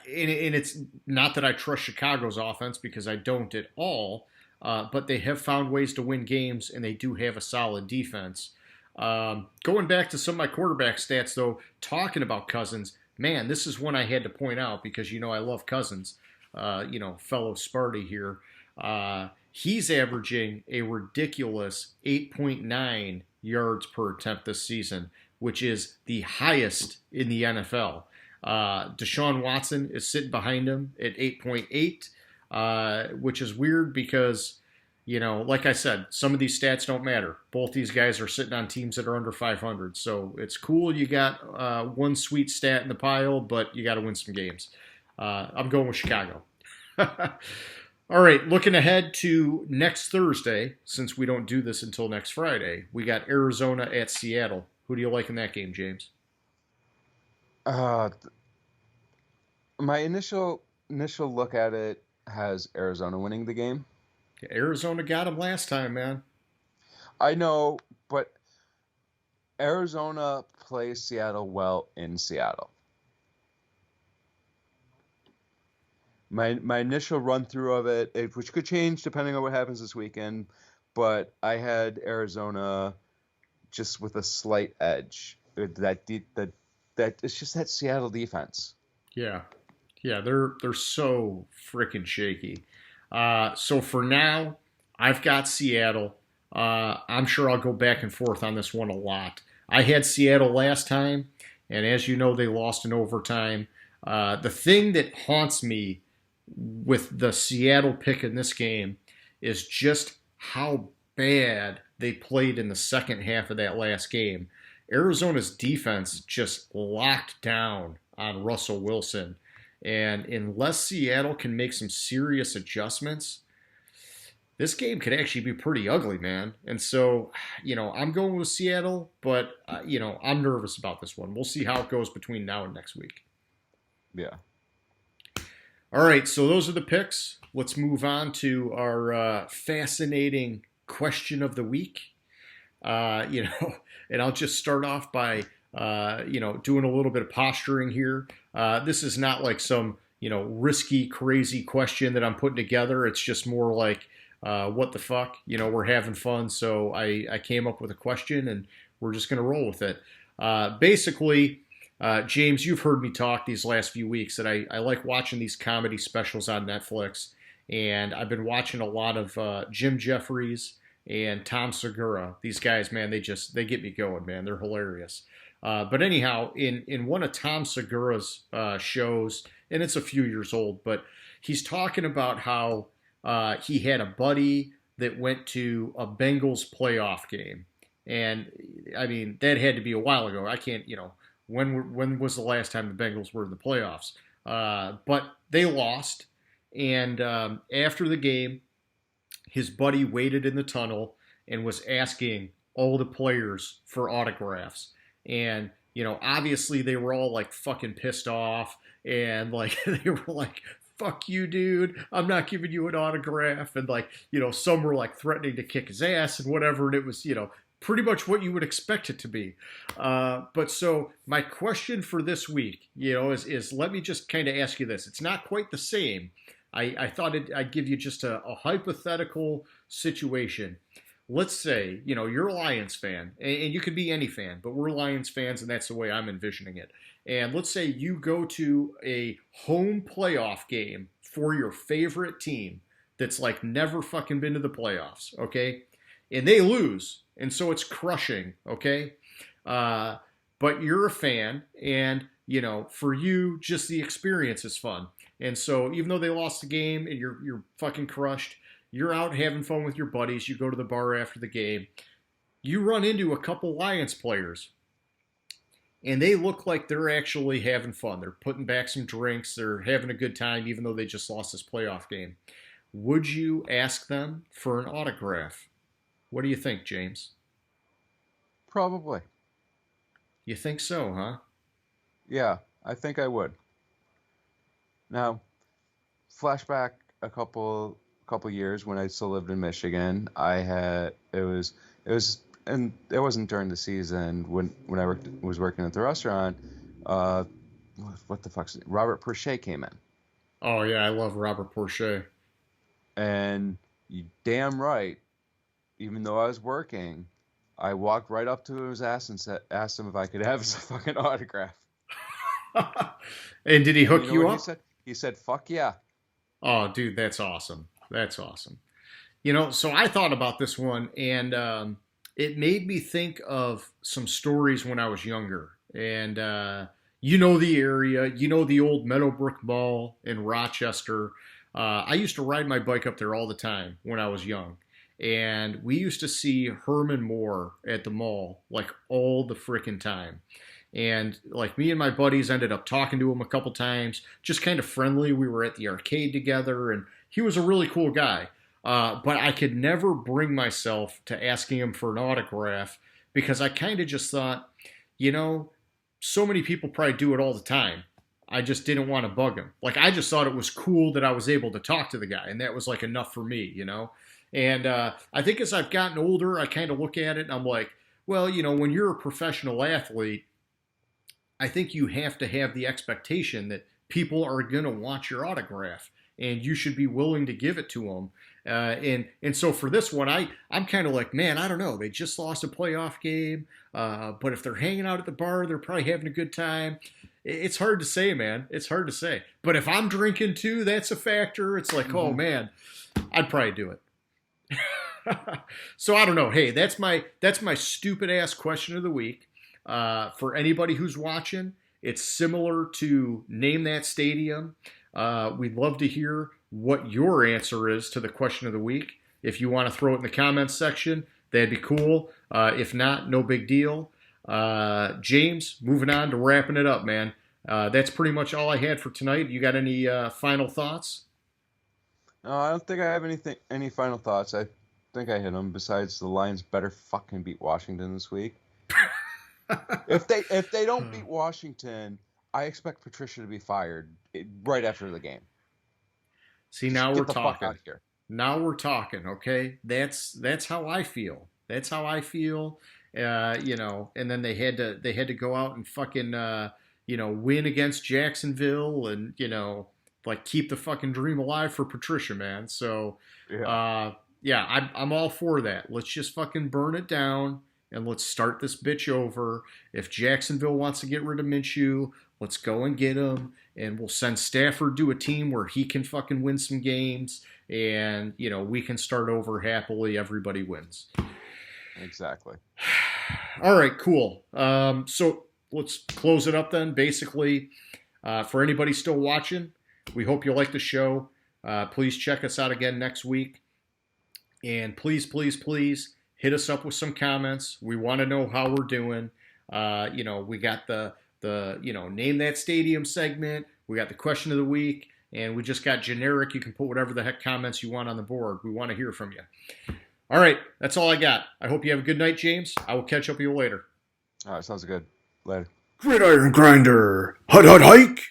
it's not that I trust Chicago's offense, because I don't at all, but they have found ways to win games, and they do have a solid defense. Going back to some of my quarterback stats, though, talking about Cousins, man, this is one I had to point out because, I love Cousins, fellow Sparty here. He's averaging a ridiculous 8.9 yards per attempt this season, which is the highest in the NFL. Deshaun Watson is sitting behind him at 8.8, which is weird because, like I said, some of these stats don't matter. Both these guys are sitting on teams that are under 500. So it's cool you got one sweet stat in the pile, but you got to win some games. I'm going with Chicago. All right, looking ahead to next Thursday, since we don't do this until next Friday, we got Arizona at Seattle. Who do you like in that game, James? My initial look at it has Arizona winning the game. Arizona got him last time, man. I know, but Arizona plays Seattle well in Seattle. My initial run through of it, which could change depending on what happens this weekend, but I had Arizona just with a slight edge. That it's just that Seattle defense. Yeah, they're so freaking shaky. So for now, I've got Seattle. I'm sure I'll go back and forth on this one a lot. I had Seattle last time, and as you know, they lost in overtime. The thing that haunts me with the Seattle pick in this game is just how bad they played in the second half of that last game. Arizona's defense just locked down on Russell Wilson. And unless Seattle can make some serious adjustments, this game could actually be pretty ugly, man. And so, I'm going with Seattle, but, I'm nervous about this one. We'll see how it goes between now and next week. Yeah. All right, so those are the picks. Let's move on to our fascinating question of the week. And I'll just start off by, doing a little bit of posturing here. This is not like some, risky, crazy question that I'm putting together. It's just more like, what the fuck? We're having fun. So I came up with a question and we're just going to roll with it. Basically, James, you've heard me talk these last few weeks that I like watching these comedy specials on Netflix. And I've been watching a lot of Jim Jeffries and Tom Segura. These guys, man, they get me going, man. They're hilarious. But anyhow, in one of Tom Segura's shows, and it's a few years old, but he's talking about how he had a buddy that went to a Bengals playoff game. And, I mean, that had to be a while ago. I can't, when was the last time the Bengals were in the playoffs? But they lost, and after the game, his buddy waited in the tunnel and was asking all the players for autographs. And, obviously they were all like fucking pissed off and like they were like, fuck you, dude. I'm not giving you an autograph. And like, some were like threatening to kick his ass and whatever. And it was, pretty much what you would expect it to be. But so my question for this week, is let me just kind of ask you this. It's not quite the same. I thought I'd give you just a hypothetical situation. Let's say, you're a Lions fan, and you could be any fan, but we're Lions fans, and that's the way I'm envisioning it. And let's say you go to a home playoff game for your favorite team that's like never fucking been to the playoffs, okay? And they lose, and so it's crushing, okay? But you're a fan, and, for you, just the experience is fun. And so even though they lost the game and you're fucking crushed, you're out having fun with your buddies. You go to the bar after the game. You run into a couple Lions players, and they look like they're actually having fun. They're putting back some drinks. They're having a good time, even though they just lost this playoff game. Would you ask them for an autograph? What do you think, James? Probably. You think so, huh? Yeah, I think I would. Now, flashback a couple years when I still lived in Michigan. It was, and it wasn't during the season when I was working at the restaurant. What the fuck's it? Robert Porcher came in, Oh, yeah, I love Robert Porcher. and you damn right. Even though I was working, I walked right up to his ass and asked him if I could have his fucking autograph. And did he hook You know you what up? he said? He said, "Fuck yeah." Oh, dude, that's awesome. That's awesome. So I thought about this one, and it made me think of some stories when I was younger. And the area, the old Meadowbrook Mall in Rochester. I used to ride my bike up there all the time when I was young. And we used to see Herman Moore at the mall like all the freaking time. And like me and my buddies ended up talking to him a couple times, just kind of friendly. We were at the arcade together, and he was a really cool guy. But I could never bring myself to asking him for an autograph because I kind of just thought, so many people probably do it all the time. I just didn't want to bug him. Like, I just thought it was cool that I was able to talk to the guy, and that was like enough for me. And I think as I've gotten older, I kind of look at it and I'm like, well, when you're a professional athlete, I think you have to have the expectation that people are going to want your autograph and you should be willing to give it to them. And so for this one, I'm kind of like, man, I don't know. They just lost a playoff game. But if they're hanging out at the bar, they're probably having a good time. It's hard to say, man. It's hard to say. But if I'm drinking too, that's a factor. It's like, oh man, I'd probably do it. So I don't know. Hey, that's my stupid ass question of the week. For anybody who's watching, it's similar to Name That Stadium. We'd love to hear what your answer is to the question of the week. If you want to throw it in the comments section, that'd be cool. If not, no big deal. James, moving on to wrapping it up, man. That's pretty much all I had for tonight. You got any final thoughts? No, I don't think I have any final thoughts. I think I hit them. Besides, the Lions better fucking beat Washington this week. If they don't beat Washington, I expect Patricia to be fired right after the game. See, now we're Get the fuck talking. out of here. Now we're talking, okay? That's how I feel. That's how I feel. And then they had to go out and fucking win against Jacksonville and like keep the fucking dream alive for Patricia, man. So I'm all for that. Let's just fucking burn it down and let's start this bitch over. If Jacksonville wants to get rid of Minshew, let's go and get him, and we'll send Stafford to a team where he can fucking win some games, and we can start over happily. Everybody wins. Exactly. All right, cool. So let's close it up then. Basically, for anybody still watching, we hope you like the show. Please check us out again next week, and please, please, please hit us up with some comments. We want to know how we're doing. We got the name that stadium segment. We got the question of the week, and we just got generic. You can put whatever the heck comments you want on the board. We want to hear from you. All right, that's all I got. I hope you have a good night, James. I will catch up with you later. All right, sounds good. Later. Gridiron Grinder. Hut, hut, hike.